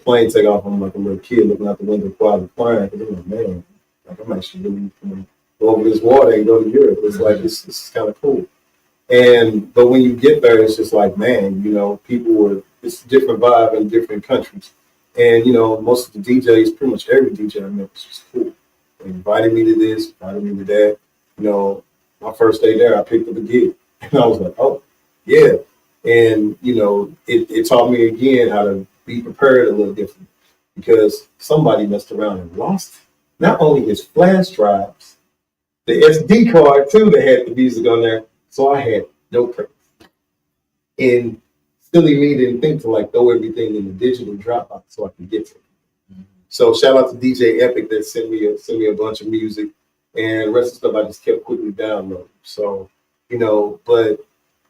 Plane take off, I'm like a little kid looking out the window quietly crying. Because I'm like, man, like I'm actually really going to go over this water and go to Europe. It's like, this is kind of cool. But when you get there, it's just like, man, you know, it's a different vibe in different countries. And, you know, most of the DJs, pretty much every DJ I met was just cool. They invited me to this, invited me to that. You know, my first day there, I picked up a gig. And I was like, oh, yeah. And, you know, it taught me again how to be prepared a little different because somebody messed around and lost not only his flash drives, the SD card too that had the music on there. So I had no credits. And silly me didn't think to like throw everything in the digital Dropbox so I could get to it. Mm-hmm. So shout out to DJ Epic that sent me a bunch of music, and the rest of the stuff I just kept quickly downloading. So, you know, but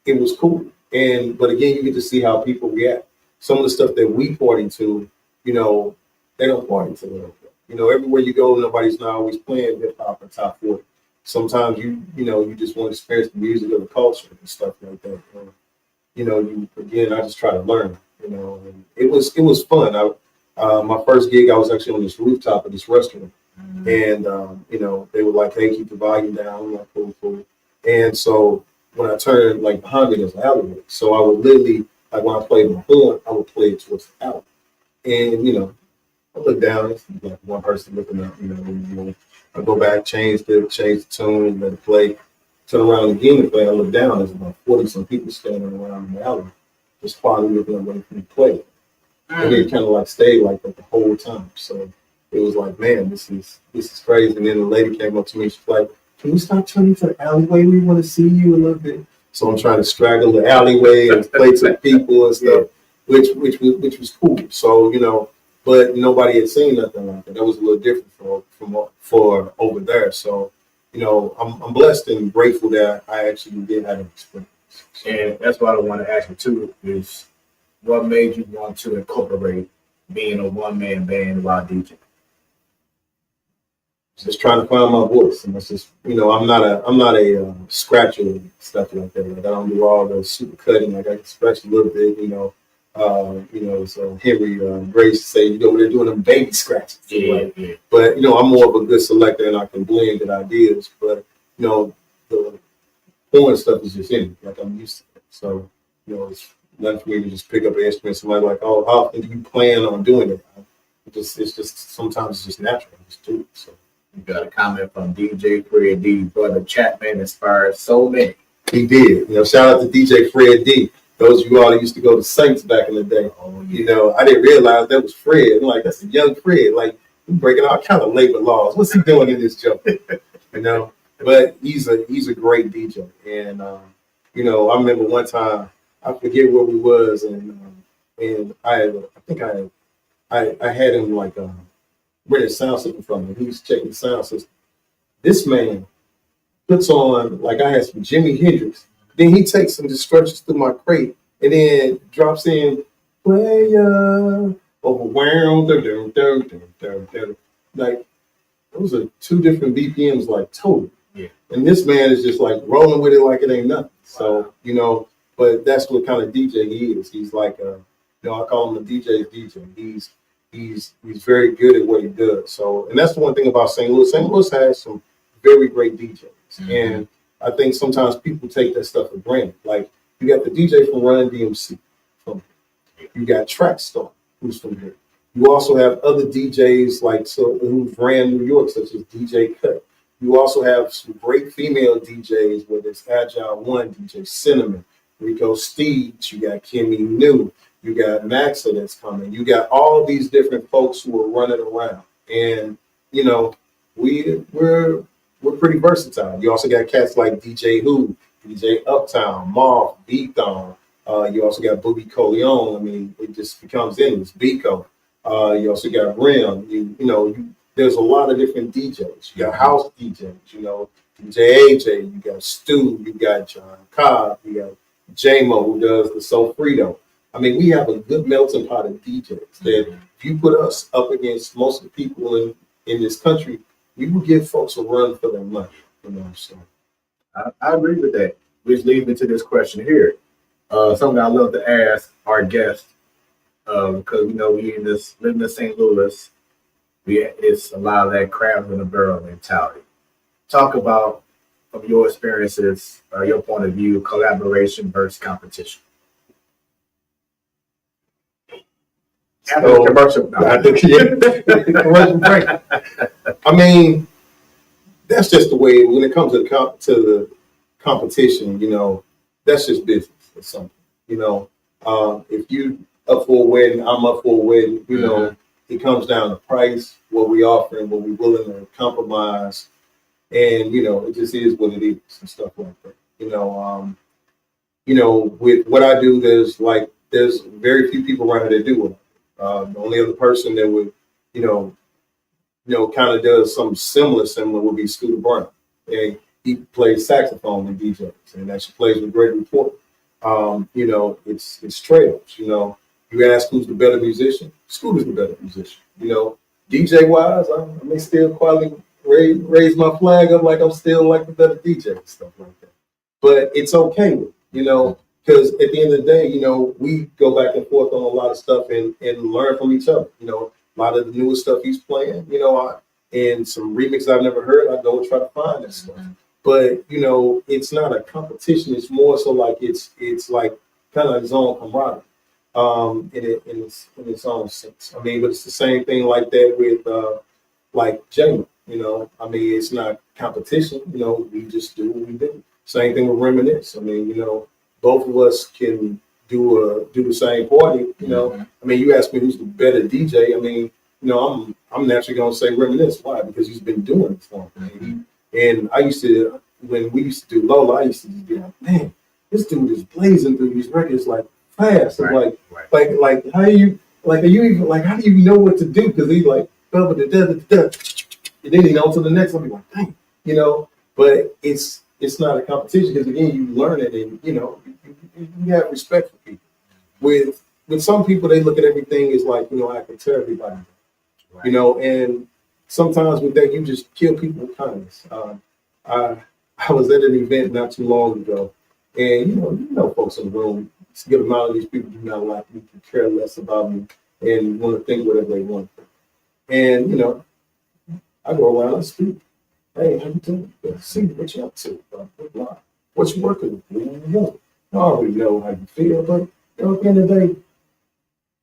it was cool. But again, you get to see how people react. Some of the stuff that we party to, you know, they don't party to it. You know, everywhere you go, nobody's not always playing hip hop or top 40. Sometimes you just want to experience the music of the culture and stuff like that. You know, I just try to learn. You know, and it was fun. My first gig, I was actually on this rooftop of this restaurant, mm-hmm. And you know, they were like, "Hey, keep the volume down." I'm like, "Cool." And so when I turned like behind me, there's an alleyway. So I would literally, like when I played my horn, I would play it towards the alley. And you know, I look down, it's like one person looking up. You know, I go back, change the tune, let it play. Turn around again and play. I look down. There's about 40 some people standing around in the alley, just quietly looking at what we play. And it kind of like stayed like that the whole time. So it was like, man, this is crazy. And then the lady came up to me. She's like, "Can you stop turning to the alleyway? We want to see you a little bit." So I'm trying to straggle the alleyway and play to the people and stuff. which was cool. So but nobody had seen nothing like that. That was a little different for over there. So I'm blessed and grateful that I actually did have an experience. And that's what I want to ask you too is what made you want to incorporate being a one man band while DJing? Just trying to find my voice, and that's just I'm not a scratcher and stuff like that. Like I don't do all the super cutting. Like I can scratch a little bit, So Henry Grace say they're doing them baby scratches, right? Yeah. But I'm more of a good selector, and I can blend good ideas. But the foreign stuff is just in me, like I'm used to it. So it's nothing for me to just pick up an instrument. Somebody like, oh, how often do you plan on doing it? It's just sometimes it's just natural. I just do it. So. You got a comment from DJ Fred D. Brother Chapman inspired so many. He did. Shout out to DJ Fred D. Those of you all that used to go to Saints back in the day. Oh, yeah. I didn't realize that was Fred. I'm like, that's a young Fred. Like, he's breaking all kind of labor laws. What's he doing in this joke? But he's a great DJ. And I remember one time, I forget where we was, and I had him like rent a sound system from him. He was checking the sound system. This man puts on, like I had some Jimi Hendrix. Then he takes some stretches through my crate and then drops in way overwhelmed. Like those are two different BPMs, like total. Yeah. And this man is just like rolling with it like it ain't nothing. Wow. So, but that's what kind of DJ he is. He's like I call him a DJ's DJ. He's very good at what he does. So, and that's the one thing about St. Louis. St. Louis has some very great DJs. Mm-hmm. And I think sometimes people take that stuff for granted. Like you got the DJ from Run DMC from here. You got Trackstar, who's from here. You also have other DJs who ran New York, such as DJ Cut. You also have some great female DJs, whether it's Agile One, DJ Cinnamon, Rico Steeds, you got Kimmy New, you got Maxa that's coming. You got all these different folks who are running around. And, we're pretty versatile. You also got cats like DJ Who, DJ Uptown, Marv, Beathon. You also got Boogie Coleon. I mean, it just becomes endless. Biko. You also got Rim. There's a lot of different DJs. You got house DJs, DJ AJ, you got Stu, you got John Cobb, you got J-Mo who does the Sofrito. I mean, we have a good melting pot of DJs that if you put us up against most of the people in this country, we will give folks a run for their money. So I agree with that. Which leads me to this question here. Something I love to ask our guests, because we live in St. Louis. It's a lot of that crab in the barrel mentality. Talk about from your experiences, your point of view, collaboration versus competition. So, commercial break. I mean, that's just the way when it comes to the competition. That's just business or something. If you up for a wedding, I'm up for a wedding. It comes down to price, what we offering, what we willing to compromise, and it just is what it is and stuff like that. With what I do, there's very few people around here that do it. The only other person that would, kind of does something similar would be Scooter Brown. And he plays saxophone and DJs, and actually plays with Great Report. It's trade-offs. You ask who's the better musician, Scooter's the better musician. DJ wise, I may still quietly raise my flag up like I'm still like the better DJ and stuff like that. But it's okay with because at the end of the day, we go back and forth on a lot of stuff and learn from each other. A lot of the newest stuff he's playing, and some remix I've never heard, I go and try to find that stuff. But it's not a competition. It's more so like it's like kind of his own camaraderie, in its own sense. I mean, but it's the same thing like that with like Jamie. I mean, it's not competition. We just do what we do. Same thing with Reminisce. I mean, both of us can do the same party. I mean, you ask me who's the better DJ. I mean, I'm naturally gonna say Reminisce. Why? Because he's been doing it for me. And I used to, when we used to do Lola, I used to just be like, man, this dude is blazing through these records like fast. Right. Like how you like are you even like how do you know what to do? Because he's like and then on to the next one. Be like, dang, you know. But it's not a competition because again, you learn it and you know you have respect for people. With some people, they look at everything as like you know I can tell everybody, Right. you know, and sometimes with that you just kill people with kindness. I I was at an event not too long ago, and you know folks in the room. A good amount of these people do not like me, can care less about me, and want to think whatever they want. And you know, I go around and speak. Hey, how you doing? See what you up to? Blah, blah, blah. What you working with? What you want? I already know how you feel, but you know, at the end of the day,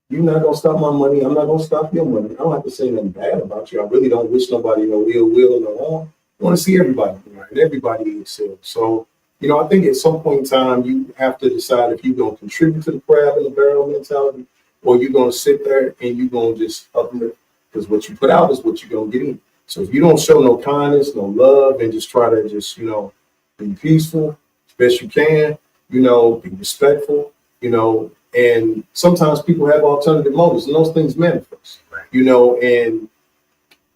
you're not gonna stop my money. I'm not gonna stop your money. I don't have to say nothing bad about you. I really don't wish nobody no ill will or no harm. I want to see everybody right, and everybody excel. So, you know, I think at some point in time you have to decide if you're gonna contribute to the crab in the barrel mentality, or you're gonna sit there and you're gonna just uplift because what you put out is what you're gonna get in. So if you don't show no kindness, no love, and just try to just be peaceful as best you can, be respectful, and sometimes people have alternative motives, and those things manifest, Right. And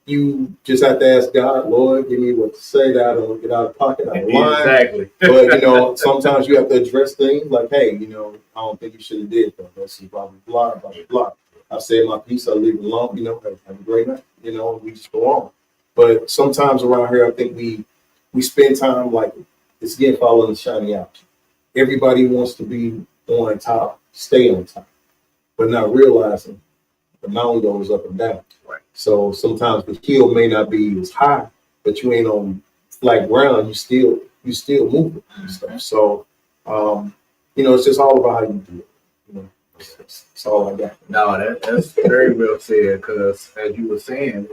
you just have to ask God, Lord, give me what to say that I don't get out of pocket, out of line. Exactly. But sometimes you have to address things like, hey, I don't think you should have did that. That's blah blah blah blah blah. I've said my piece. I'll leave it alone. Have a great night. We just go on. But sometimes around here, I think we spend time like it's again following the shiny object. Everybody wants to be on top, stay on top, but not realizing the mountain goes up and down. Right. So sometimes the hill may not be as high, but you ain't on flat ground. You still moving and stuff. So it's just all about how you do it. That's all I got. No, that's very well said. Because as you were saying,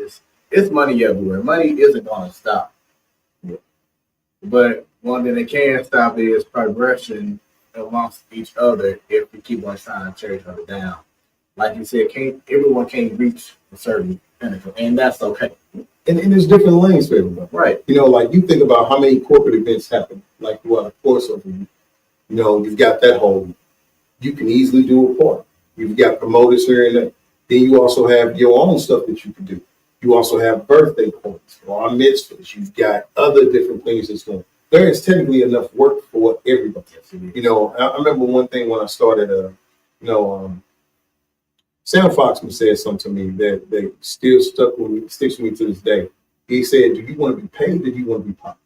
it's money everywhere. Money isn't going to stop. Yeah. But one thing that can stop is progression amongst each other if we keep on trying to tear each other down. Like you said, everyone can't reach a certain pinnacle, and that's okay. And there's different lanes for everybody. Right. Like you think about how many corporate events happen, like throughout the course of them. You've got that whole, you can easily do a part. You've got promoters here and there. Then you also have your own stuff that you can do. You also have birthday parties or mitzvahs. You've got other different things that's going. There is technically enough work for everybody. Yes, I remember one thing when I started, Sam Foxman said something to me that they still sticks with me to this day. He said, "Do you want to be paid or do you want to be popular?"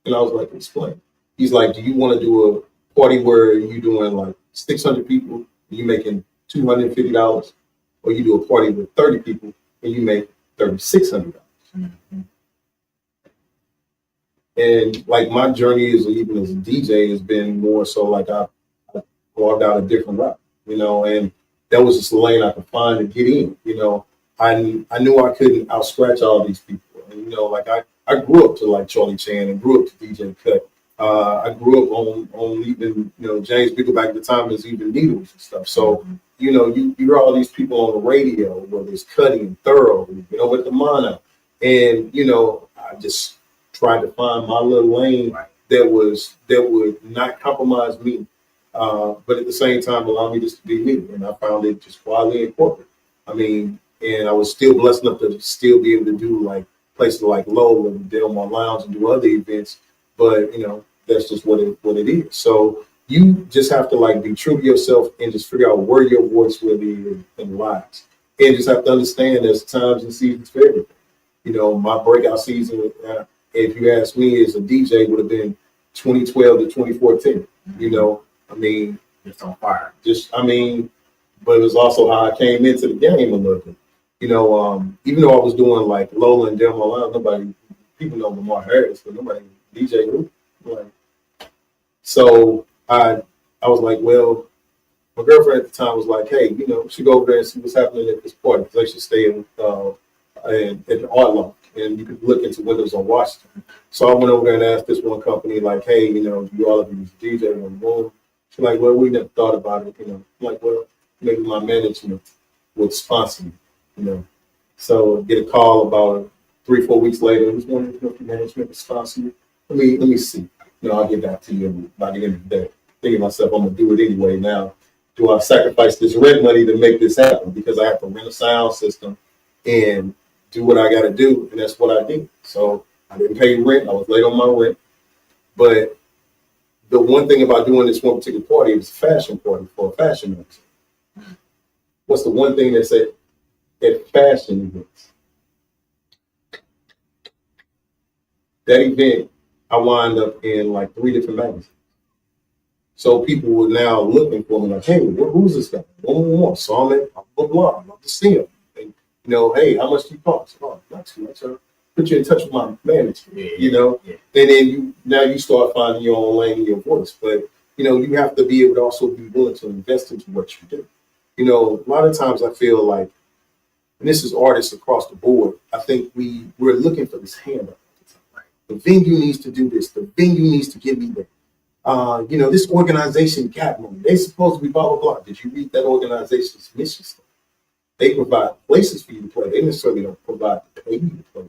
And I was like, "Explain." He's like, "Do you want to do a party where you doing like 600 people and you making $250, or you do a party with 30 people and you make $3,600?" Mm-hmm. And like my journey is even as a DJ has been more so like I walked out a different route, and that was just a lane I could find to get in. I knew I couldn't out scratch all these people. And like I grew up to like Charlie Chan and grew up to DJ Cut. I grew up on even James Bickleback at the time as even Needles and stuff. So you hear all these people on the radio, whether it's Cuddy and Thorough, with the mono, and I just tried to find my little lane that would not compromise me, but at the same time allow me just to be me. And I found it just quietly in corporate. I mean, and I was still blessed enough to still be able to do like places like Lowell and Delmar Lounge and do other events. But that's just what it is. So you just have to like be true to yourself and just figure out where your voice really is and lies. And just have to understand there's times and seasons for everything. My breakout season, if you ask me, as a DJ, would have been 2012 to 2014. I mean, it's on fire. But it was also how I came into the game a little bit. Even though I was doing like Lola and Delmar Lounge, people know Lamar Harris, but nobody DJ who. Like, so I was like, well, my girlfriend at the time was like, hey, should go over there and see what's happening at this party because I should stay in the art lounge and you could look into windows on Washington. So I went over there and asked this one company, like, hey, do you all of you DJ in the room? She's like, well, we never thought about it. I'm like, well, maybe my management would sponsor me, So get a call about 3-4 weeks later. I was wondering if the management would sponsor you. Let me see. I'll get back to you by the end of the day. thinking to myself, I'm gonna do it anyway. Now, do I sacrifice this rent money to make this happen? Because I have to rent a sound system and do what I got to do, and that's what I did. So I didn't pay rent. I was late on my rent, but the one thing about doing this one particular party, it was a fashion party for a fashion magazine. What's the one thing that said at fashion events? That event, I wind up in like 3 different magazines. So people were now looking for me like, hey, who's this guy? One. Saw him at blah, blah, I'd love to see him. And, hey, how much do you cost? Oh, not too much. I'll put you in touch with my manager, Yeah. And then you start finding your own lane and your voice. But, you have to be able to also be willing to invest into what you do. A lot of times I feel like, and this is artists across the board, I think we're looking for this handout. The venue needs to do this. The venue needs to give me that. This organization got money. They supposed to be blah, blah, blah. Did you read that organization's mission statement? They provide places for you to play. They necessarily don't provide to pay you to play.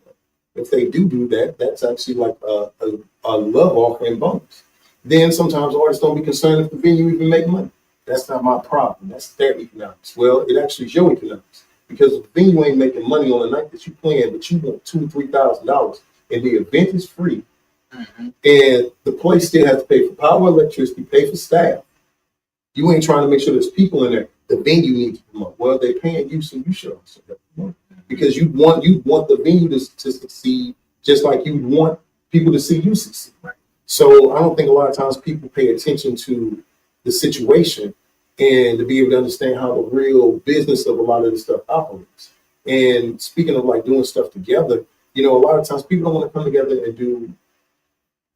If they do that, that's actually like a love offering bonus. Then sometimes artists don't be concerned if the venue even make money. That's not my problem. That's their economics. Well, it actually is your economics. Because if the venue ain't making money on the night that you playing, but you want $2,000-$3,000, and the event is free, and the place still has to pay for power, electricity, pay for staff. You ain't trying to make sure there's people in there. The venue needs to promote. Well, they're paying you, so you should also promote. Because you want the venue to succeed, just like you want people to see you succeed. So I don't think a lot of times people pay attention to the situation and to be able to understand how the real business of a lot of this stuff operates. And speaking of like doing stuff together, a lot of times people don't want to come together and do,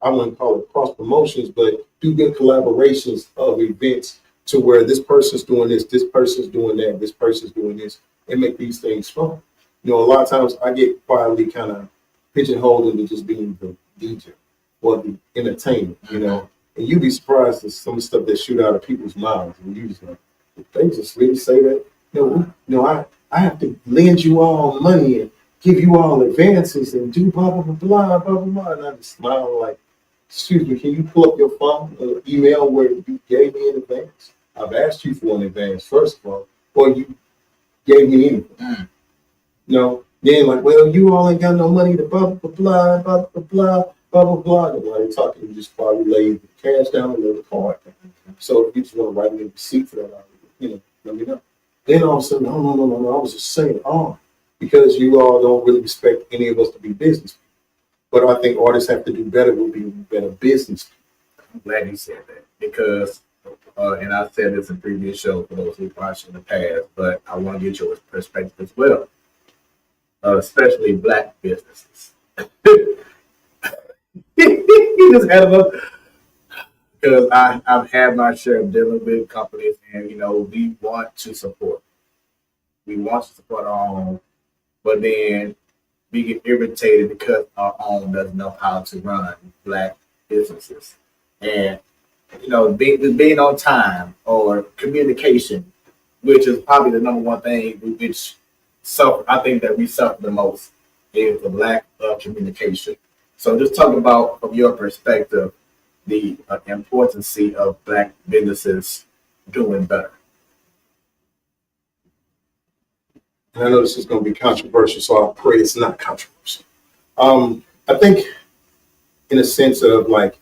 I wouldn't call it cross promotions, but do good collaborations of events to where this person's doing this person's doing that, this person's doing this, and make these things fun. A lot of times I get quietly kind of pigeonholed into just being the DJ or the entertainer, and you'd be surprised at some of the stuff that shoot out of people's mouths, and you just like, they just really say that, I have to lend you all money and give you all advances and do blah, blah, blah, blah, blah, blah, blah. And I just smile like, excuse me, can you pull up your phone or email where you gave me an advance? I've asked you for an advance, first of all, or you gave me anything. Then like, well, you all ain't got no money to blah, blah, blah, blah, blah, blah, blah, blah, blah. And while you're talking, you just probably lay the cash down and lay the card down. So if you just want to write me a receipt for that, let me know. Then all of a sudden, no, I was just saying, because you all don't really expect any of us to be business people. But I think artists have to do better with being better business people. I'm glad you said that because, and I said this in previous show for those who watched in the past, but I want to get your perspective as well, especially Black businesses. You just had enough because I've had my share of dealing with companies, and we want to support. We want to support our own. But then we get irritated because our own doesn't know how to run Black businesses. And, being on time or communication, which is probably the number one thing which I think that we suffer the most, is the lack of communication. So just talking about, from your perspective, the importance of Black businesses doing better. And I know this is going to be controversial, so I pray it's not controversial. I think in a sense of like,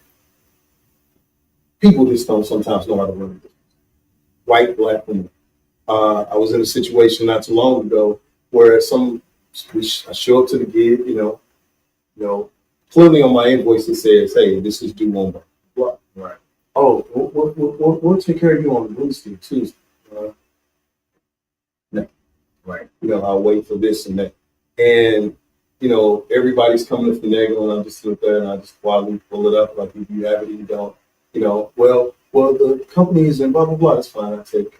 people just don't sometimes know how to run it. White, Black women. I was in a situation not too long ago where I show up to the gig, clearly on my invoice it says, hey, this is due on what? Right. Oh, we'll take care of you on Wednesday, Tuesday. No. Right. I'll wait for this and that. And, everybody's coming to finagle, and I'm just sitting there and I just quietly pull it up. Like, if you have it, you don't. Well, the company is in blah, blah, blah. That's fine. I take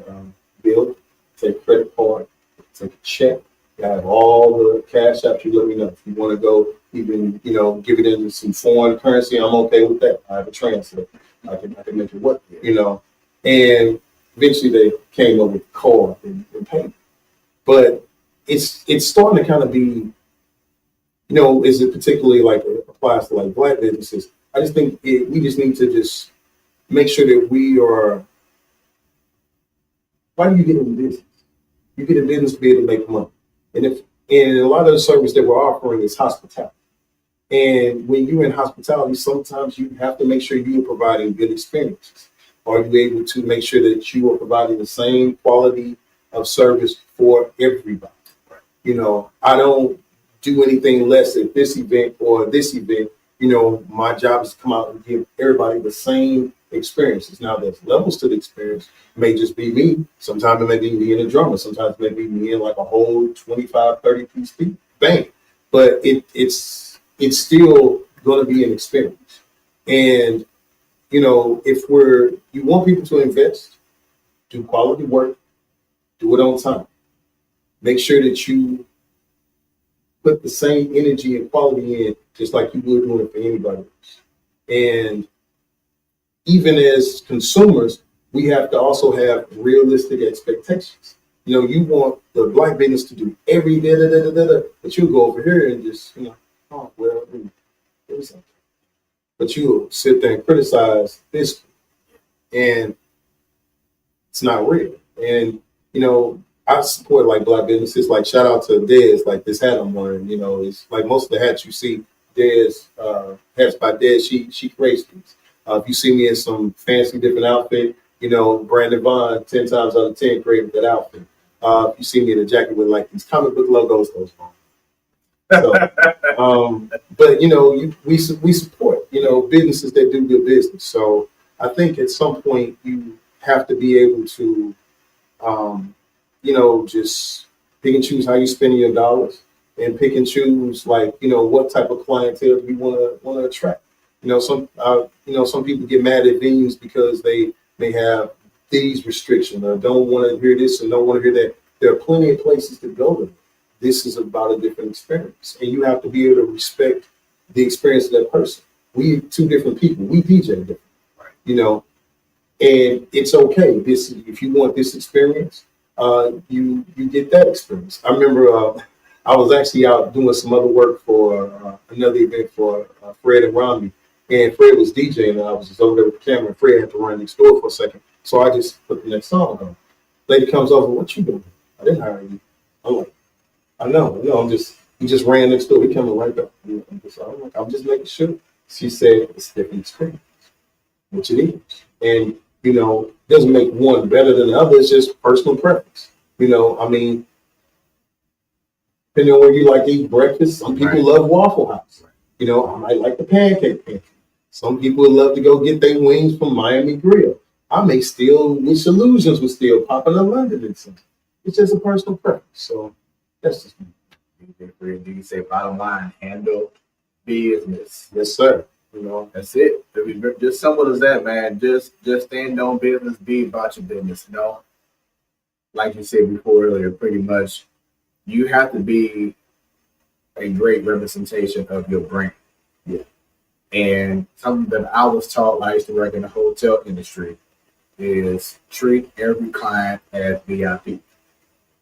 bill, take credit card, take a check. I have all the cash apps. You let me know. If you want to go even, give it into some foreign currency, I'm okay with that. I have a translator. I can make it work, And eventually they came up with card and payment. But it's starting to kind of be, is it particularly like it applies to like Black businesses? I just think we just need to just make sure that we are. Why do you get in business? You get in business to be able to make money, and a lot of the service that we're offering is hospitality. And when you're in hospitality, sometimes you have to make sure you are providing good experiences. Are you able to make sure that you are providing the same quality of service for everybody? I don't do anything less at this event or this event. My job is to come out and give everybody the same experiences. Now, there's levels to the experience. It may just be me. Sometimes it may be me and a drummer. Sometimes it may be me and like a whole 25, 30-piece band. But it's still going to be an experience. And, if you want people to invest, do quality work, do it on time. Make sure that you put the same energy and quality in just like you would doing it for anybody else. And even as consumers, we have to also have realistic expectations. You want the black business to do every but you go over here and just, oh, well, do something. But you'll sit there and criticize this, and it's not real. And, I support like black businesses. Like shout out to Dez, like this hat I'm wearing. It's like most of the hats you see, Dez hats by Dez. She creates these. If you see me in some fancy different outfit, Brandon Vaughn 10 times out of 10 created that outfit. If you see me in a jacket with like these comic book logos, those on. So, but we support businesses that do good business. So I think at some point you have to be able to. Just pick and choose how you spend your dollars and pick and choose what type of clientele you want to attract. Some people get mad at venues because they may have these restrictions or don't want to hear this and don't want to hear that. There are plenty of places to go to. This is about a different experience, and you have to be able to respect the experience of that person. We two different people. We DJ different, right? And it's okay. If you want this experience. You get that experience. I remember I was actually out doing some other work for another event for Fred and Romney, and Fred was DJing, and I was just over there with the camera, and Fred had to run next door for a second, so I just put the next song on. Lady comes over, what you doing? I didn't hire you. I'm like, I know, he just ran next door. He coming right back. I'm like, I'm just making sure. She said, it's a different experience, which it is. And doesn't make one better than the other. It's just personal preference. Depending on where you like to eat breakfast, some people love Waffle House. I might like the pancake pantry. Some people love to go get their wings from Miami Grill. I may still wish Illusions was still popping in London and something. It's just a personal preference. So that's just me. You say bottom line, handle business. Yes, sir. That's it. Just simple as that, man. Just stand on business, be about your business. Like you said before earlier, pretty much, you have to be a great representation of your brand. Yeah. And something that I was taught, I used to work in the hotel industry, is treat every client as VIP.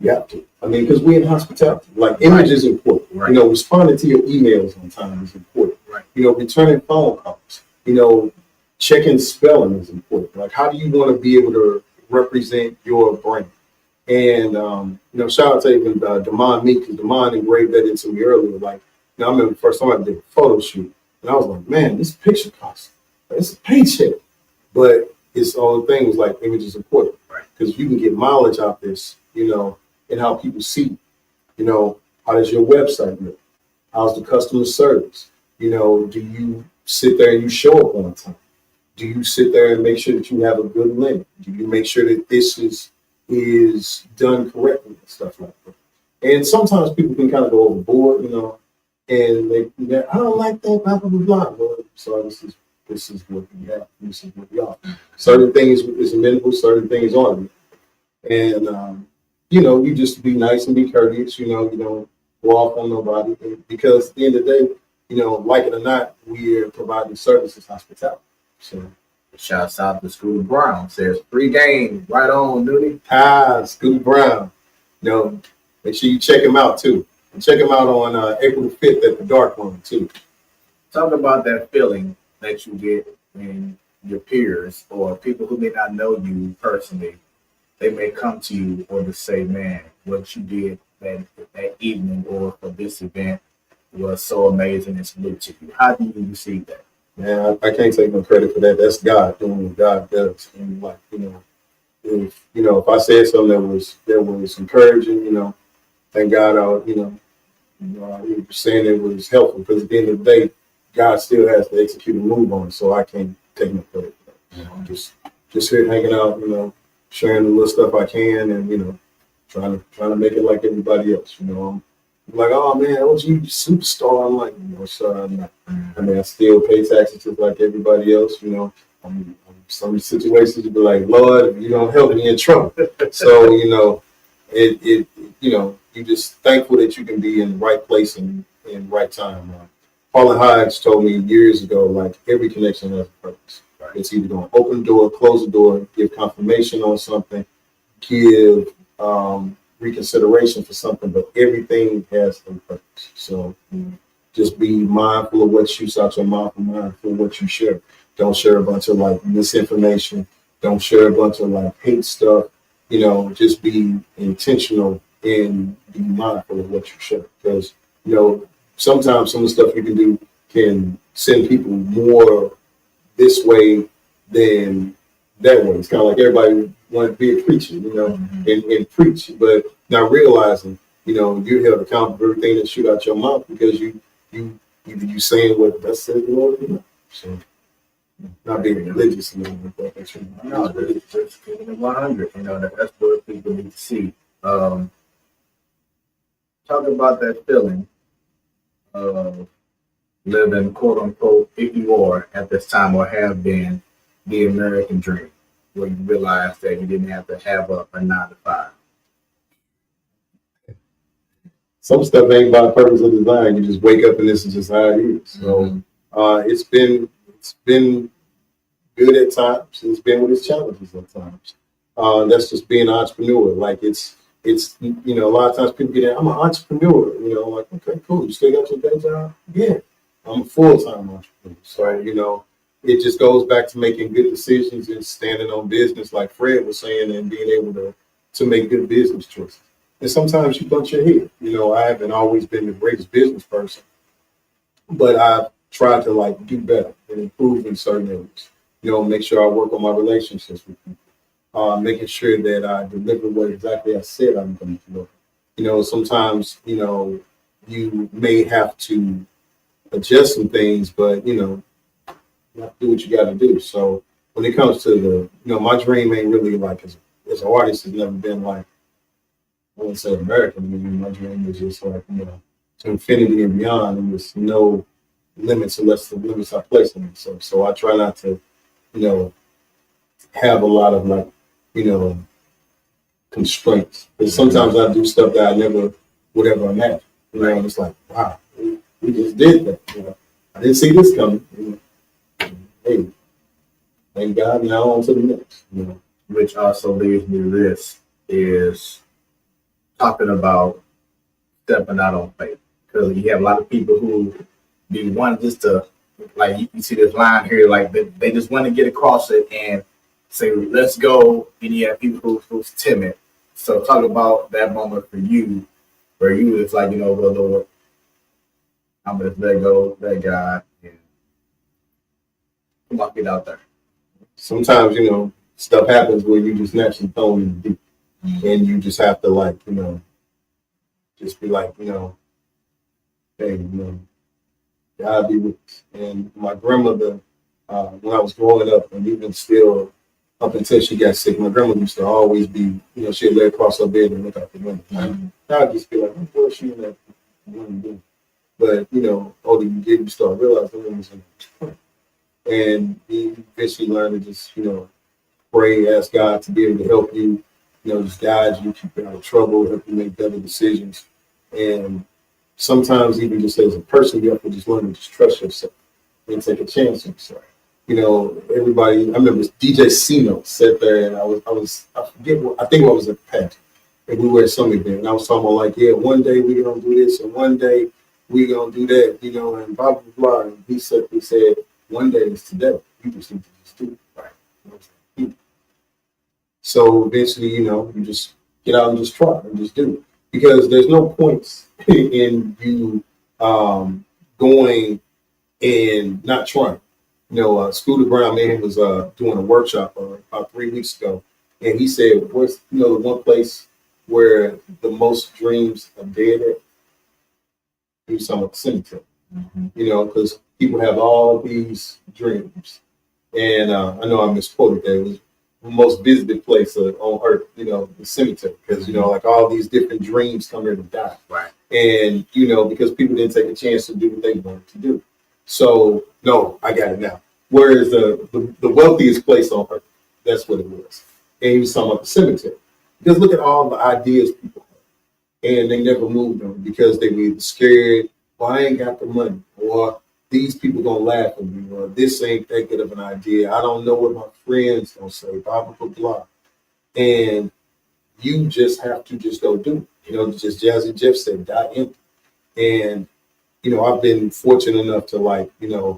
You have to. Because we're in hospitality. Like, image is important. Right. Responding to your emails on time is important. Right. Returning phone calls. Checking spelling is important. Like, how do you want to be able to represent your brand? And, shout out to even Damon Meek, because Damon engraved that into me earlier. Like, I remember the first time I did a photo shoot, and I was like, man, this picture costs. It's a paycheck. But it's all the thing was like, image is important. Right. Because you can get mileage out this, and how people see, how does your website look? How's the customer service? Do you sit there and you show up on time? Do you sit there and make sure that you have a good link? Do you make sure that this is done correctly and stuff like that? And sometimes people can kind of go overboard, and they I don't like that, blah, blah, blah, blah. So this is what we have. This is what we are. Certain things is amenable, certain things aren't. And, you just be nice and be courteous, you don't go off on nobody. Because at the end of the day, like it or not, we're providing services, hospitality. So, shouts out to Scooter Brown. Says free game. Right on, Nudie. Scooter Brown. Make sure you check him out too. And check him out on April the 5th at the Dark Room too. Talk about that feeling that you get when your peers or people who may not know you personally, they may come to you or to say, "Man, what you did that evening or for this event was so amazing and salute to you." How do you receive that? Man, I can't take no credit for that. That's God doing what God does. And like, if I said something that was encouraging, thank God you were saying it was helpful because at the end of the day, God still has to execute a move on it. So I can't take no credit for that. I'm just here hanging out, sharing the little stuff I can and, trying to make it like everybody else, I'm like, oh man, was you superstar? I'm like, sir, I'm not. I mean, I still pay taxes just like everybody else, I'm some situations you be like, Lord, if you don't help me in trouble. So, it you just thankful that you can be in the right place and in the right time. Paul and Hodge told me years ago, like every connection has a purpose. Right? It's either going to open the door, close the door, give confirmation on something, give reconsideration for something, but everything has a purpose. So just be mindful of what shoots out your mouth and mindful of what you share. Don't share a bunch of like misinformation. Don't share a bunch of like hate stuff. Just be intentional and be mindful of what you share. Because, sometimes some of the stuff you can do can send people more this way than that way. It's kind of like everybody want to be a preacher, and preach, but not realizing, you're held accountable for everything that shoot out your mouth because you either you saying what that says the Lord, So not being religious and everything, but that's No, just keeping it 100. That's what people need to see. Talk about that feeling of living, quote unquote, if you are at this time or have been, the American dream, where you realize that you didn't have to have a 9 to 5. some stuff ain't by purpose of design. You just wake up and this is just how it is. So it's been good at times. It's been with its challenges at times. That's just being an entrepreneur. Like it's a lot of times people get in, I'm an entrepreneur. Like okay, cool. You still got your day job? Yeah, I'm a full-time entrepreneur. So it just goes back to making good decisions and standing on business, like Fred was saying, and being able to make good business choices. And sometimes you bump your head. I haven't always been the greatest business person, but I've tried to like do better and improve in certain areas. Make sure I work on my relationships with people, making sure that I deliver what exactly I said I'm going to deliver. Sometimes, you may have to adjust some things, but, you have to do what you got to do. So when it comes to my dream ain't really like as an artist has never been like, I wouldn't say American. I mean, my dream is just like, to infinity and beyond, and there's no limits unless the limits I place on myself. So I try not to, have a lot of like, constraints. Because sometimes I do stuff that I never would ever imagine. And it's like, wow, we just did that. I didn't see this coming. Hey, thank God. Now on to the next. Which also leads me to this is talking about stepping out on faith. Because you have a lot of people who be wanting just to, like you see this line here, like they just want to get across it and say, let's go. And you have people who's timid. So talk about that moment for you, where you was like, well, Lord, I'm going to let go, let God, and walk it out there. Sometimes, stuff happens where you just naturally thrown in the deep. And you just have to like, just be like, hey, God be with us. And my grandmother, when I was growing up and even still up until she got sick, my grandmother used to always be, she'd lay across her bed and look out the window. I'd just be like, what's she in that room doing? But, older you get, you start realizing the woman's in there. And you eventually learn to just, pray, ask God to be able to help you, just guide you, keep you out of trouble, help you make better decisions. And sometimes even just as a person, you have to just learn to just trust yourself and take a chance on yourself. Everybody, I remember DJ Cino sat there and I forget what, I think I was at the patch and we were at some event and I was talking about like, yeah, one day we're going to do this and one day we're going to do that, and blah, blah, blah. And he said, one day is today. You just need to just do it. Right. You know what I'm saying? So eventually, you just get out and just try and just do it. Because there's no points in you going and not trying. Scooter Brown man was doing a workshop about 3 weeks ago, and he said, "What's the one place where the most dreams are dead at?" He was talking about the cemetery. Because people have all these dreams, and I know I misquoted that. It was the most visited place on earth, the cemetery, because like all these different dreams come here to die, Right. and because people didn't take a chance to do what they wanted to do. So no, I got it now. Whereas the wealthiest place on earth, that's what it was. And he was talking about the cemetery. Because look at all the ideas people have. And they never moved them because they were either scared, well, I ain't got the money, or these people gonna laugh at me, or this ain't that good of an idea. I don't know what my friends gonna say, blah, blah, blah, blah. And you just have to just go do it. Just Jazzy Jeff said, die empty. And I've been fortunate enough to like even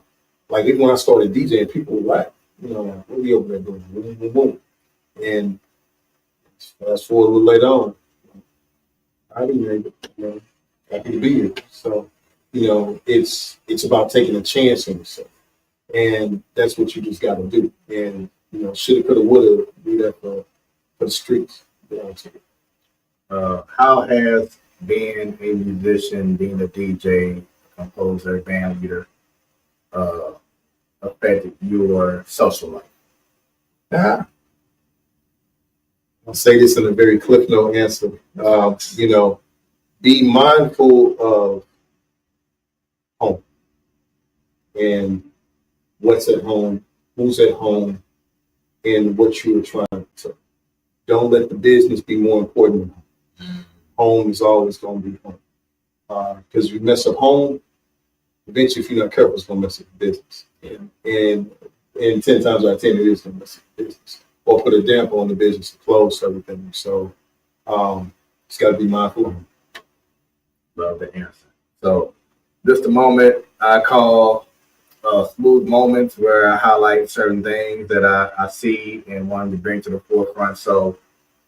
when I started DJing, people were like, what are you over there doing? Boom, boom, boom. And fast forward a little later on, I didn't make it, happy to be here. So, it's about taking a chance on yourself. And that's what you just gotta do. And, shoulda, coulda, woulda, do that for the streets. How has being a musician, being a DJ, composer, band leader, affected your social life? Ah, I'll say this in a very Cliff Note answer. Be mindful of home and what's at home, who's at home, and what you're trying to. Don't let the business be more important than home. Home is always going to be home. Because you mess up home, eventually, if you're not careful, it's going to mess up the business. Yeah. And 10 times out of 10, it is going to mess up the business. Or put a damper on the business and close everything. So it's got to be mindful. Love the answer. So just a moment I call smooth moments where I highlight certain things that I see and wanted to bring to the forefront. So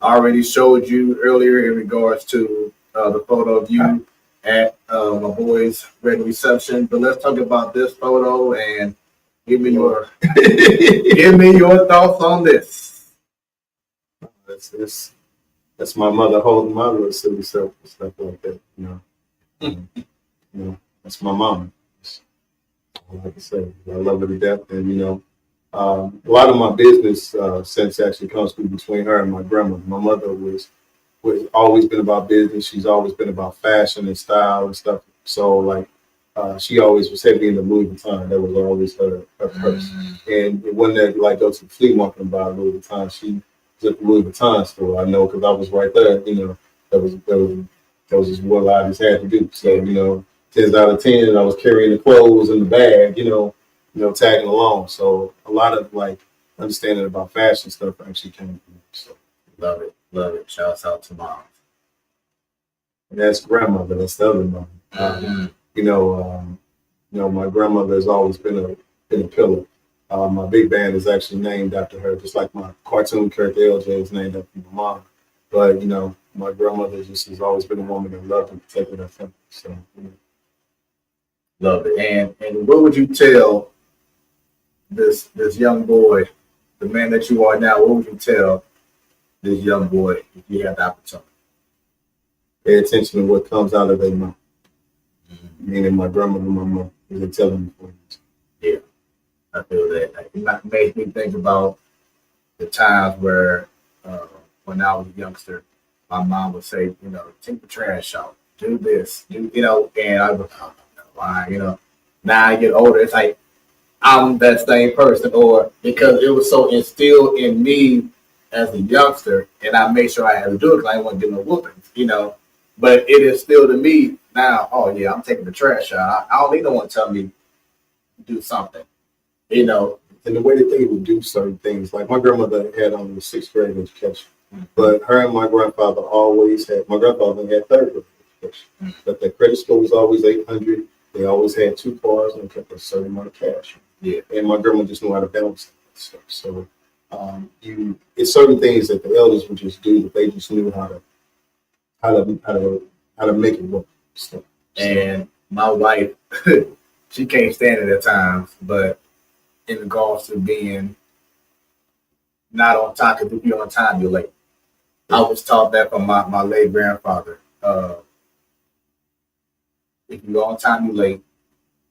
I already showed you earlier in regards to the photo of you at my boy's wedding reception. But let's talk about this photo and give me your thoughts on this. That's my mother holding my little silly self and stuff like that. That's my mom. Like I said, I love her to death, and a lot of my business sense actually comes through between her and my grandmother. My mother was always been about business. She's always been about fashion and style and stuff. So like, she always was heavy in the Louis Vuitton. That was always her purse. And it wasn't that like go to the flea market and buy Louis Vuitton. She was at the Louis Vuitton store. I know because I was right there. That was just what I just had to do. So 10 out of 10, I was carrying the clothes in the bag. Tagging along. So a lot of like understanding about fashion stuff actually came from me. So Love it. Shouts out to mom. and that's grandmother. That's the other mom. My grandmother has always been a pillar. My big band is actually named after her, just like my cartoon character LJ is named after my mom. But my grandmother just has always been a woman that loved and protected her family. So Love it. And what would you tell this young boy, the man that you are now? What would you tell this young boy if you had the opportunity? pay attention to what comes out of their mouth. Meaning my grandmother and my mom, they telling me for you. Yeah, I feel that. It makes me think about the times where, when I was a youngster, my mom would say, take the trash out, do this, and I would, oh, why, now I get older, it's like I'm that same person, or because it was so instilled in me as a youngster, and I made sure I had to do it because I didn't want to get no whoopings, but it is still to me now, oh yeah, I'm taking the trash out. I don't need no one to tell me to do something, And the way that they would do certain things, like my grandmother had on the sixth grade education, but her and my grandfather always had, my grandfather had third grade education, but their credit score was always 800. They always had 2 cars and kept a certain amount of cash. Yeah. And my grandma just knew how to balance that stuff. So it's certain things that the elders would just do that they just knew how to make it work. So, and my wife, she can't stand it at times, but in regards to being not on time, because if you're on time, you're late. I was taught that from my late grandfather. If you're on time, you're late.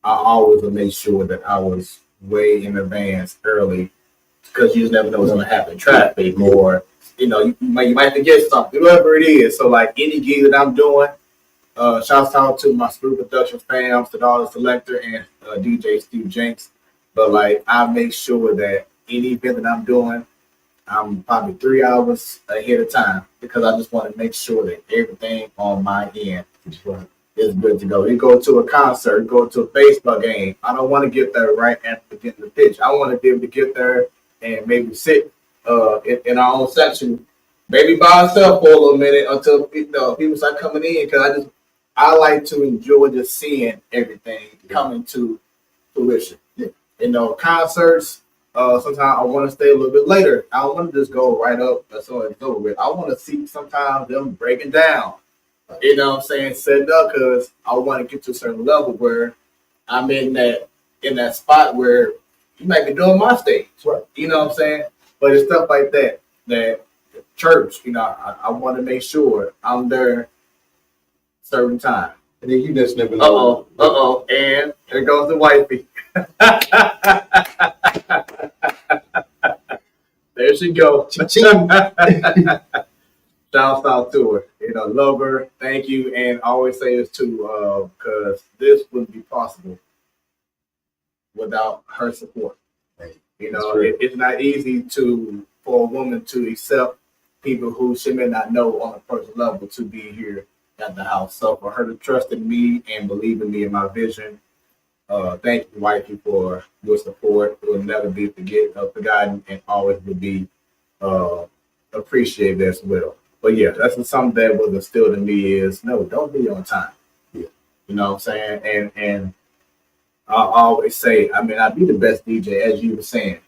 I always would make sure that I was way in advance early because you just never know what's going to happen. Traffic or, you might forget something, whatever it is. So, like any gig that I'm doing, shouts out to my Smoooth Productions fams, to the selector and DJ Steve Jenks. But like, I make sure that any event that I'm doing, I'm probably 3 hours ahead of time because I just want to make sure that everything on my end is good to go. You go to a concert, you go to a baseball game. I don't want to get there right at the beginning of the pitch. I want to be able to get there and maybe sit in our own section, maybe by ourselves for a little minute until people start coming in because I like to enjoy just seeing everything coming to fruition. Concerts, sometimes I want to stay a little bit later. I don't want to just go right up so it's over with. I want to see sometimes them breaking down, setting up because I want to get to a certain level where I'm in that spot where you might be doing my stage. Right. You know what I'm saying? But it's stuff like that church, I want to make sure I'm there certain time. And then you just never know. And there goes the wifey. There she goes. Shout out to her. Love her. Thank you. And I always say this too, because this wouldn't be possible without her support. It's not easy for a woman to accept people who she may not know on a personal level to be here at the house. So for her to trust in me and believe in me and my vision, thank you, wifey, for your support. It will never be forgotten and always will be appreciated as well. But yeah, that's something that was instilled in me is no, don't be on time. Yeah. You know what I'm saying? And I always say, I be the best DJ, as you were saying.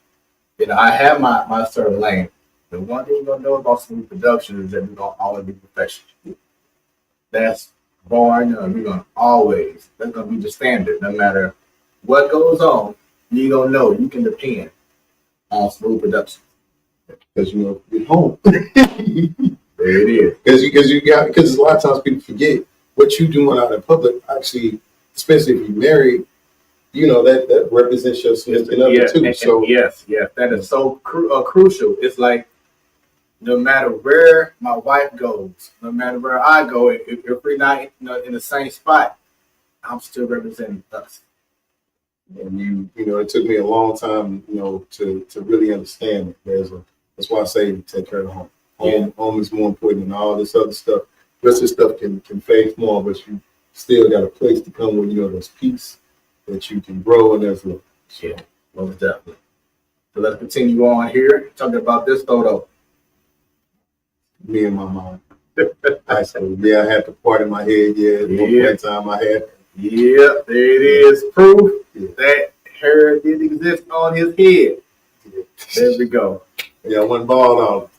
I have my certain lane. The one thing you're gonna know about Smoooth Productions is that we're gonna always be professional. That's bar none. We're gonna always. That's gonna be the standard. No matter what goes on, you're gonna know you can depend on Smoooth Productions. Because you're home. There it is. Because a lot of times people forget what you doing out in public. Actually, especially if you're married, that represents your significant other too. So yes, that is so crucial. It's like no matter where my wife goes, no matter where I go, if we're not in the same spot, I'm still representing us. And it took me a long time, to really understand it. That's why I say take care of the home. Home is more important than all this other stuff. The rest of this stuff can fade more, but you still got a place to come where there's peace that you can grow and there's love. Yeah, most definitely. So let's continue on here talking about this photo. Me and my mom. High school. Yeah, I had the part in my head. Yeah, at one point in time I had. Yeah, there it is. Proof that hair did exist on his head. Yeah. There we go. Yeah, I wasn't bald all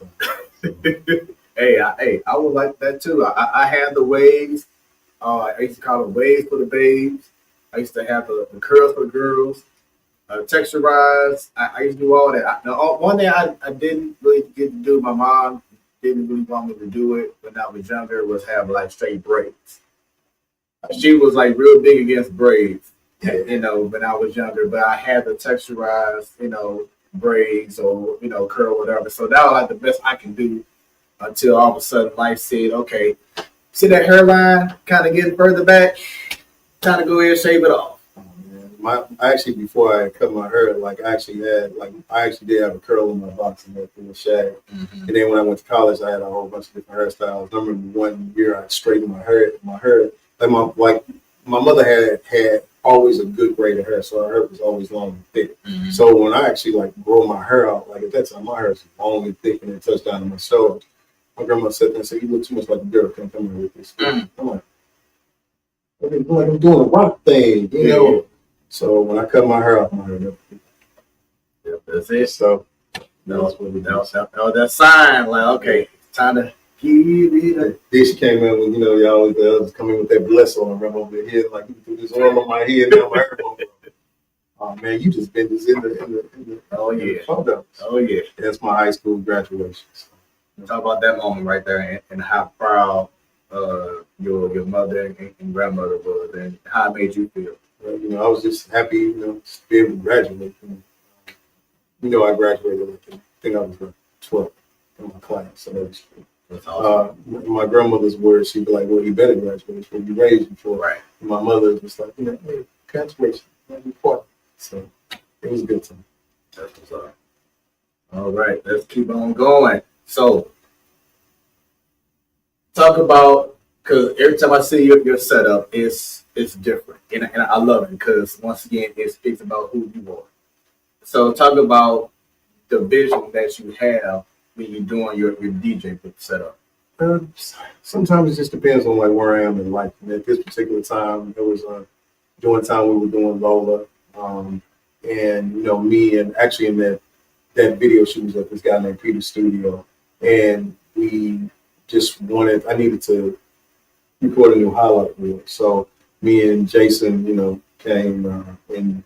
the time. Hey, I would like that too. I had the waves. I used to call them waves for the babes. I used to have the curls for the girls. Texturized. I used to do all that. One thing I didn't really get to do, my mom didn't really want me to do it when I was younger, was have like straight braids. She was like real big against braids, when I was younger, but I had the texturized, braids or, curl, whatever. So that was like the best I can do until all of a sudden life said, okay, see that hairline kind of getting further back? Time to go ahead and shave it off. Before I cut my hair, I actually did have a curl in my box and everything was shag. Mm-hmm. And then when I went to college, I had a whole bunch of different hairstyles. I remember one year I straightened my hair. My mother had always a good braid of hair, so her hair was always long and thick. Mm-hmm. So when I actually grow my hair out, at that time my hair was long and thick and it touched down to my shoulders. My grandma sat there and said, "You look too much like a girl. Can't come here with this." Mm-hmm. I'm like, I'm doing a rock thing, So when I cut my hair off, my hair never grew. Yep, that's it. So That was that sign. Like, okay, time to give it up. Then she came in with, y'all the others come in with that bless on and rub over their head, like you threw this oil on my head, now my hair won't grow. Oh man, you just been this in the photos. Oh yeah. That's my high school graduation. So. Talk about that moment right there and how proud your mother and grandmother was and how it made you feel. I was just happy, to be able to graduate. I graduated, I think I was 12 in my class. So that's awesome. My grandmother's words, she'd be like, well, you better graduate. It's what you raised you for. Right. And my mother was like, hey, graduation, that's important. So it was a good time. That's what's up. All right, let's keep on going. So, talk about, because every time I see your setup, it's different, and I love it because once again, it speaks about who you are. So, talk about the vision that you have when you're doing your DJ setup. Sometimes it just depends on like where I am in life. And at this particular time, it was during time we were doing Lola, and me and actually in that video she was at this guy named Peter's studio, and we just I needed to record a new highlight reel. So me and Jason, came and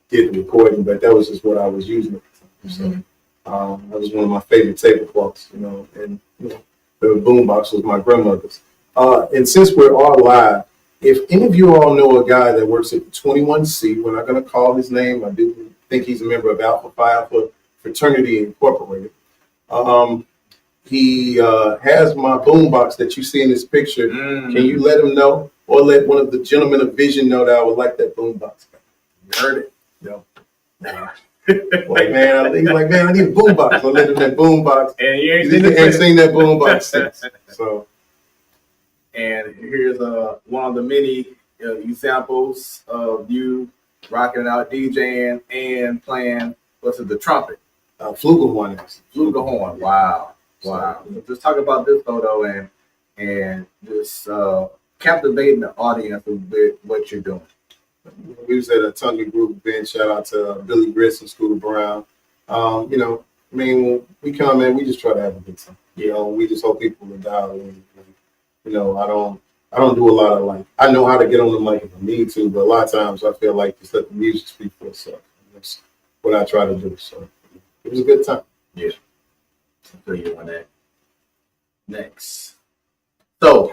did the recording, but that was just what I was using at the time. So that was one of my favorite tablecloths, and the boombox was my grandmother's. And since we're all live, if any of you all know a guy that works at 21C, we're not going to call his name. I do think he's a member of Alpha Phi Alpha Fraternity Incorporated. He has my boombox that you see in this picture. Can you let him know, or let one of the gentlemen of Vision know that I would like that boombox? You heard it? No. He's like, man, I need a boombox. I let him that boombox. And you ain't seen that boombox since. So. And here's one of the many examples of you rocking out, DJing, and playing, the trumpet? Flugelhorn. Flugelhorn, wow. Wow. So just talk about this photo and just captivating the audience with what you're doing. We was at a Tongue Group event. Shout out to Billy Grist and Scooter Brown. When we come in, we just try to have a good time. We just hope people will dial in. I don't do a lot of I know how to get on the mic if I need to, but a lot of times I feel like just let the music speak for itself. That's what I try to do. So it was a good time. Yeah. I feel you on that. Next. So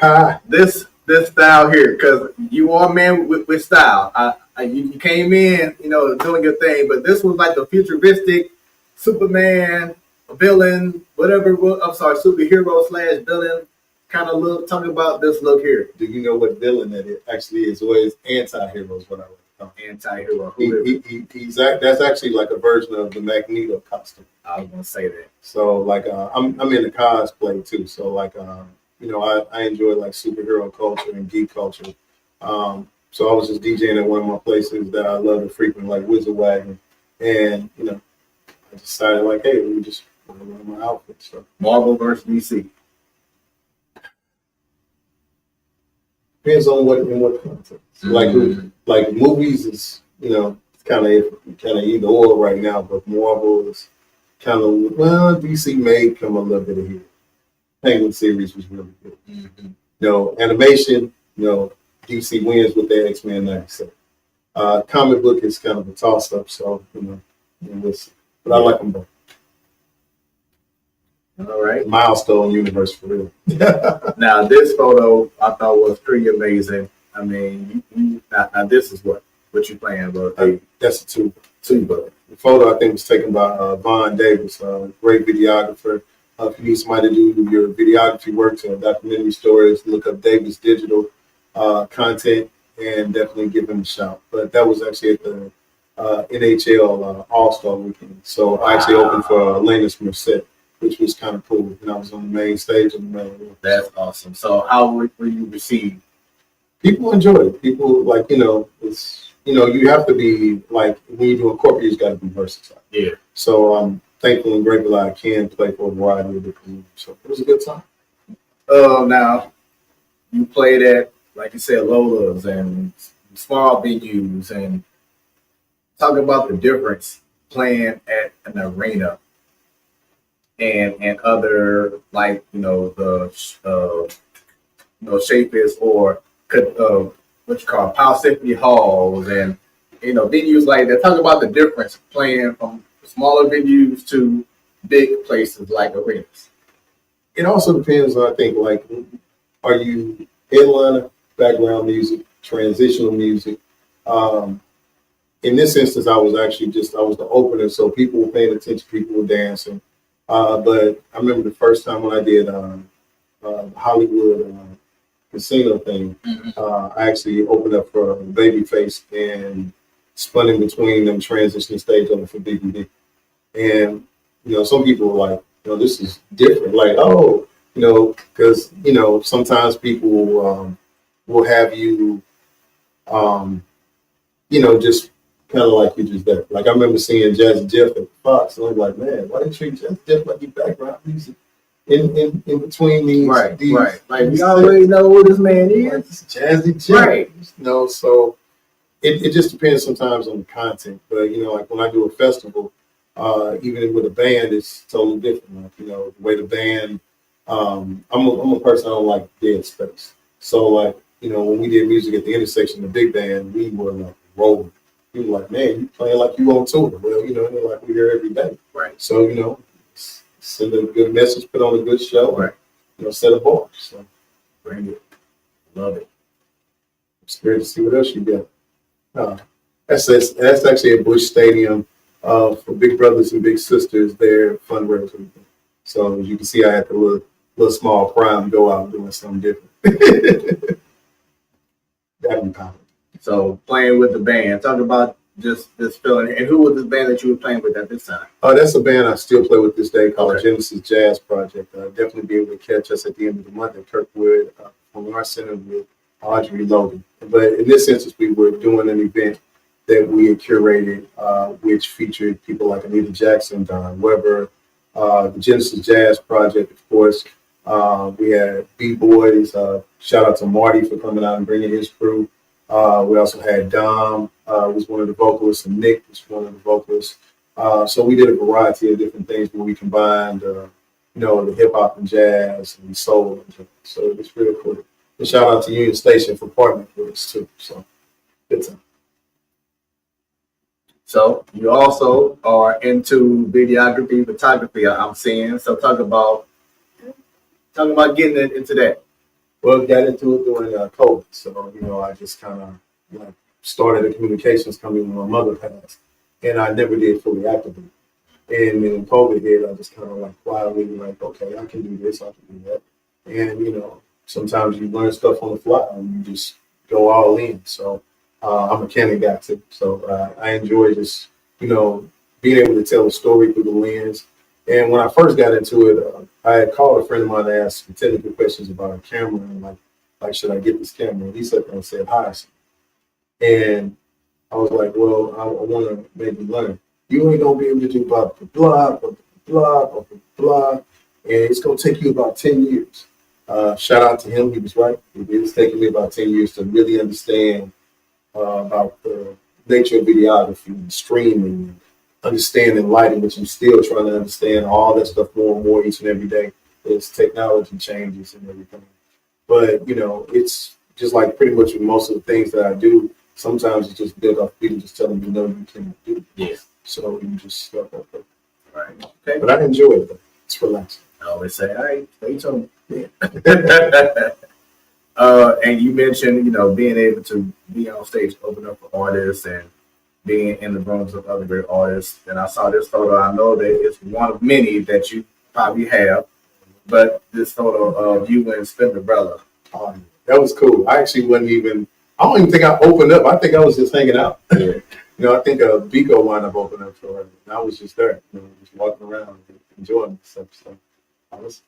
this style here, because you are a man with style. You came in, doing your thing, but this was like the futuristic Superman, villain, whatever. I'm sorry, superhero / villain kind of look. Talking about this look here. Do you know what villain that it actually is? Or is anti-hero is what I would call anti-hero. That's actually like a version of the Magneto costume. I was gonna say that. So I'm in the cosplay too. So I enjoy superhero culture and geek culture. So I was just DJing at one of my places that I love to frequent, like Wizard Wagon, and I decided hey, let me just wear my outfit. So Marvel versus DC. Depends on what context. Like movies is it's kind of either or right now, but Marvel is kind of DC may come a little bit of here. Penguin series was really good. Animation, DC wins with the X-Men 97. Comic book is kind of a toss up, so but I like them both. All right. Milestone universe for real. Now this photo I thought was pretty amazing. I mean, now this is what you playing, but that's a tuba. The photo I think was taken by Vaughn Davis, a great videographer. If you need somebody to do your videography work or documentary stories, look up Davis Digital content and definitely give him a shout. But that was actually at the NHL All-Star weekend. So I actually opened for Alanis Morissette, which was kind of cool. And I was on the main stage in the middle. That's awesome. So how were you received? People enjoy it. People it's you have to be when you're doing corporate, you got to be versatile. Yeah. So I'm thankful and grateful that I can play for a variety of different movies. So it was a good time. Now you played at, like you said, Lola's and small venues, and talk about the difference playing at an arena and other like the Shapers or what you call Power Symphony halls and venues like that. Talk about the difference playing from smaller venues to big places like arenas. It also depends on, I think, like, are you headliner, background music, transitional music? Um, in this instance, I was the opener, so people were paying attention, people were dancing. But I remember the first time when I did Hollywood casino thing, I actually opened up for Babyface and spun in between them transitioning stage over for BBD. And some people were like, this is different. Like, oh, because sometimes people will have you, um, just kind of like you just there. Like I remember seeing Jazzy Jeff at Fox, and I'm like, man, why they treat Jazzy Jeff like he background music in between these right, these right. Like these we already know who this man like, is. Jazzy Jeff, Right. So it just depends sometimes on the content. But like when I do a festival, even with a band, it's totally different. Like the way the band, I'm a person I don't like dead space. So like when we did music at the intersection, the big band, we were like rolling. People were like, man, you playing like you on tour. Well, they're like we're here every day. Right. So send a good message, put on a good show, right. And set a bar. So bring it, love it. It's great to see what else you got. That's actually at Bush Stadium for Big Brothers and Big Sisters. Their fundraiser. So as you can see, I had the little small prime go out doing something different. That'd be powerful. So playing with the band. Talk about just this feeling. And who was this band that you were playing with at this time? That's a band I still play with this day called Genesis Jazz Project. Definitely be able to catch us at the end of the month at Kirkwood from our center with Audrey Logan. But in this instance, we were doing an event that we had curated, which featured people like Anita Jackson, Don Weber, the Genesis Jazz Project, of course. We had B-Boys. Shout out to Marty for coming out and bringing his crew. We also had Dom, was one of the vocalists, and Nick was one of the vocalists. So we did a variety of different things where we combined, the hip hop and jazz and soul. So it was really cool. And shout out to Union Station for partnering with us too. So good time. So you also are into videography, photography. I'm seeing. So talk about getting into that. Well, got into it during COVID. So I just kind of started a communications company when my mother passed, and I never did fully activate. And then COVID hit, I just kind of quietly okay, I can do this, I can do that. And sometimes you learn stuff on the fly and you just go all in. So I'm a Canon guy too. So I enjoy just, being able to tell a story through the lens. And when I first got into it, I had called a friend of mine to ask technical questions about a camera and like should I get this camera? And he sat there and said, hi. And I was like, well, I want to maybe learn. You ain't gonna be able to do blah blah blah blah blah blah, and it's gonna take you about 10 years. Shout out to him, he was right. It is taking me about 10 years to really understand about the nature of videography and streaming, and understanding lighting, which I'm still trying to understand all that stuff more and more each and every day as technology changes and everything. But it's just like pretty much with most of the things that I do. Sometimes it's just built off people just telling you no, you can't do it. Yeah. So you just stuff up there. Right. Okay. But I enjoy it. It's relaxing. I always say, all right, stay tuned. Yeah. And you mentioned, being able to be on stage, open up for artists and being in the rooms of other great artists. And I saw this photo. I know that it's one of many that you probably have, but this photo of you and Spinderella. That was cool. I actually wasn't even, I don't even think I opened up. I think I was just hanging out. Yeah. I think Biko wound up opening up for her. And I was just there, just walking around and enjoying stuff. So I was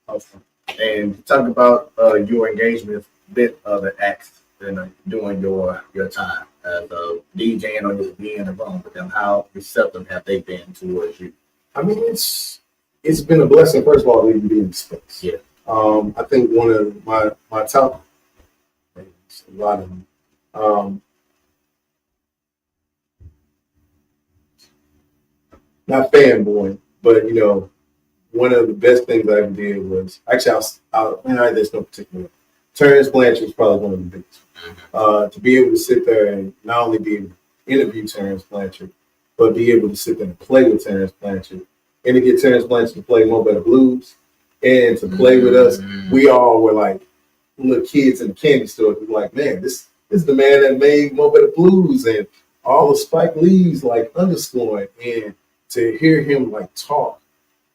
fun. And talk about your engagement with other acts and during your time as a DJing or just being in the room with them. How receptive have they been towards you? I mean, it's been a blessing. First of all, to even be in space. Yeah. I think one of my top, a lot of them. not fanboy, but one of the best things I ever did was actually there's no particular. Terrence Blanchard was probably one of the biggest. To be able to sit there and not only be able to interview Terrence Blanchard, but be able to sit there and play with Terrence Blanchard, and to get Terrence Blanchard to play Mo Better Blues and to play with us, we all were like little kids in the candy store. We were like, man, this is the man that made Mo Better Blues and all the Spike Lee's like underscoring, and to hear him like talk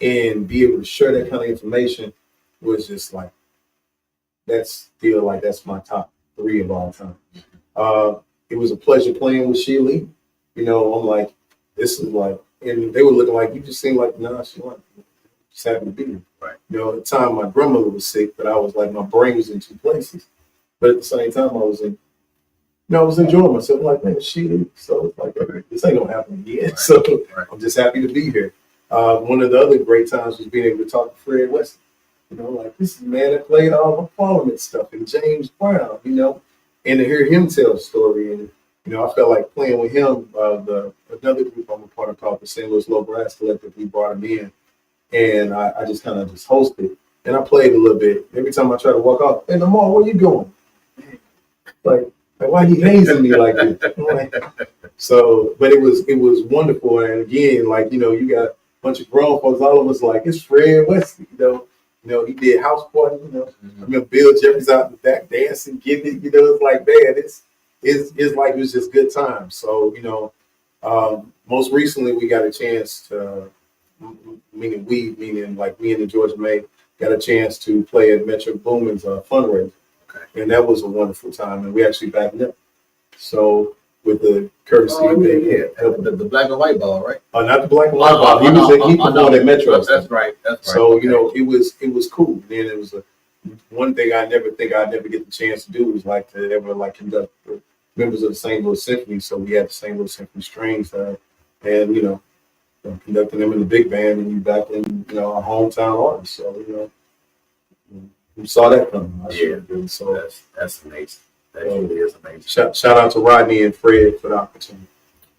and be able to share that kind of information was just like that's my top 3 of all time. It was a pleasure playing with Sheila. I'm like, this is like, and they were looking like, you just seem like, nah, she like, just happy to be here. Right. At the time my grandmother was sick, but I was like, my brain was in 2 places. But at the same time, I was enjoying myself. Like, man, Sheila. So it's like, this ain't gonna happen again. Right. So I'm just happy to be here. One of the other great times was being able to talk to Fred West. Like, this is the man that played all the Parliament stuff and James Brown, and to hear him tell the story. And, I felt like playing with him. Another group I'm a part of called the St. Louis Low Brass Collective, we brought him in, and I just kind of just hosted. And I played a little bit. Every time I try to walk off, hey, Lamar, where you going? Like why you hazing me like this? So, but it was wonderful. And again, like, you got a bunch of grown folks, all of us like, it's Fred Wesley, he did house party, I remember Bill Jeffries out in the back dancing, getting it, it's like, man, it's like it was just good times. So, most recently we got a chance to, meaning like me and the Georgia May, got a chance to play at Metro Boomin's fundraiser. Okay. And that was a wonderful time, and we actually backed up. So with the courtesy of the black and white ball, right? Not the black and white ball. He performed at Metro. That's right. So it was cool. And then it was one thing I never think I'd never get the chance to do was like to ever like conduct members of the St. Louis Symphony. So we had the St. Louis Symphony strings and conducting them in the big band, and you back in our hometown artists. So we saw that coming. So that's amazing. That really is amazing. Shout out to Rodney and Fred for the opportunity.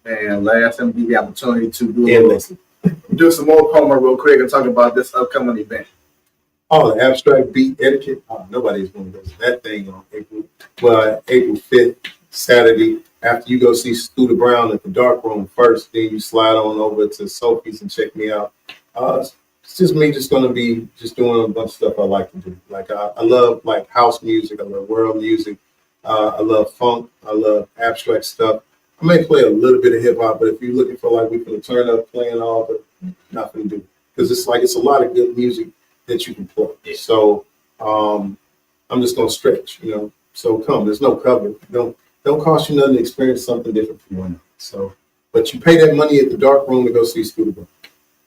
And last, I'm gonna give you the opportunity to do some more promo real quick and talk about this upcoming event. Oh, the abstract beat etiquette. Nobody's going to do that thing on April 5th, Saturday. After you go see Scooter Brown at the Dark Room first, then you slide on over to Sophie's and check me out. It's just me just going to be just doing a bunch of stuff I like to do. Like I love like house music. I love world music. I love funk. I love abstract stuff. I may play a little bit of hip hop, but if you're looking for like we can turn up playing all, but nothing to do, because it's a lot of good music that you can play. Yeah. So I'm just gonna stretch, So come, there's no cover. Don't cost you nothing to experience something different from one. So, but you pay that money at the Dark Room to go see Scooter Brown.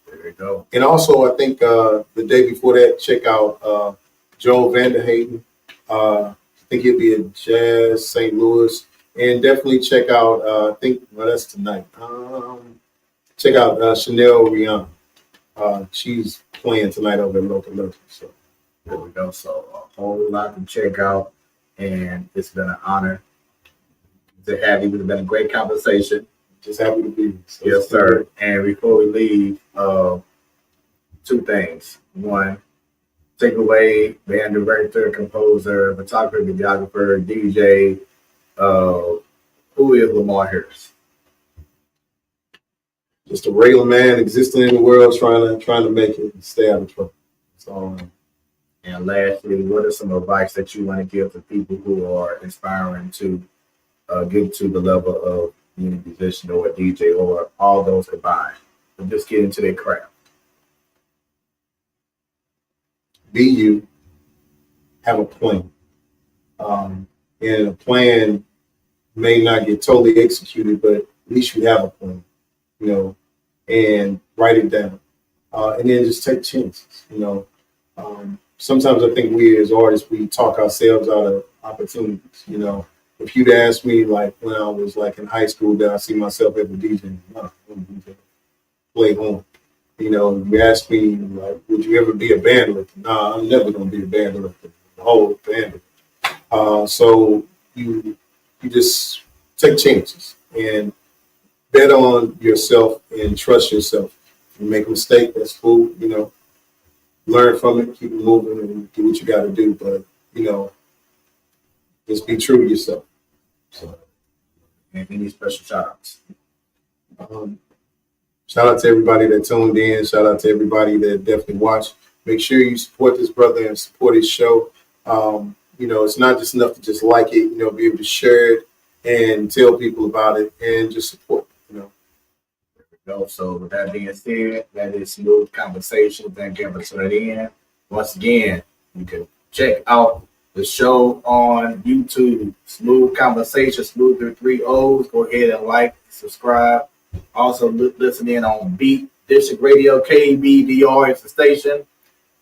There you go. And also, I think the day before that, check out Joe Vanderhayden. I think he'll be at Jazz St. Louis. And definitely check out, that's tonight. Check out Chanel Rihanna. She's playing tonight over at Local. So there we go. So a whole lot to check out. And it's been an honor to have you. It's been a great conversation. Just happy to be here. So yes, sir. And before we leave, 2 things. One, take away band director, composer, photographer, videographer, DJ. Who is Lamar Harris? Just a regular man existing in the world, trying to make it and stay out of trouble. So, and lastly, what are some advice that you want to give to people who are aspiring to get to the level of being a musician or a DJ or all those combined, and just get into their craft? Be you. Have a plan. And a plan may not get totally executed, but at least you have a plan, and write it down. And then just take chances, Sometimes I think we as artists, we talk ourselves out of opportunities, If you'd asked me, like, when I was, like, in high school, did I see myself as a DJ? No, I wouldn't DJ. Play home. You asked me, like, would you ever be a band director? Nah, I'm never going to be a band director. The whole band director. So you just take chances and bet on yourself and trust yourself. You make a mistake, that's cool. Learn from it, keep it moving, and do what you got to do. But just be true to yourself. So, Any special shout outs? um, shout out to everybody that tuned in. Shout out to everybody that definitely watched. Make sure you support this brother and support his show. It's not just enough to just like it. Be able to share it and tell people about it and just support. So with that being said, that is Smoooth Conversations. Thank you for tuning in. Once again, you can check out the show on YouTube, Smoooth Conversations, Smoooth with 3 O's. Go ahead and like, subscribe. Also listen in on Beat District Radio, KBDR is the station.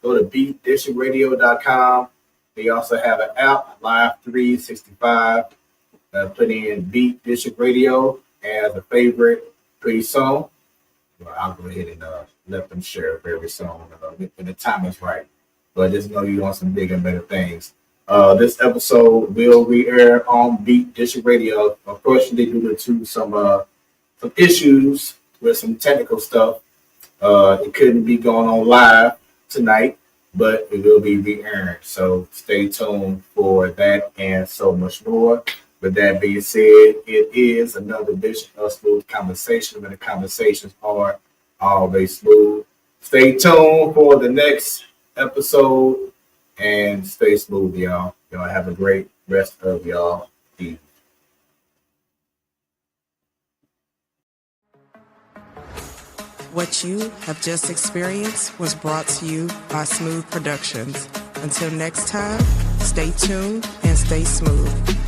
Go to beatdistrictradio.com. They also have an app, Live 365. Put in Beat District Radio as a favorite pretty soon. Well, I'll go ahead and let them share it very soon when the time is right. But just know you want some bigger and better things. This episode will re-air on Beat District Radio. Unfortunately, due to some issues with some technical stuff, it couldn't be going on live tonight, but it will be re-aired. So stay tuned for that and so much more. With that being said, it is another edition of Smoooth Conversations, where the conversations are always smooth. Stay tuned for the next episode and stay smooth, y'all. Y'all have a great rest of y'all evening. What you have just experienced was brought to you by Smoooth Productions. Until next time, stay tuned and stay smooth.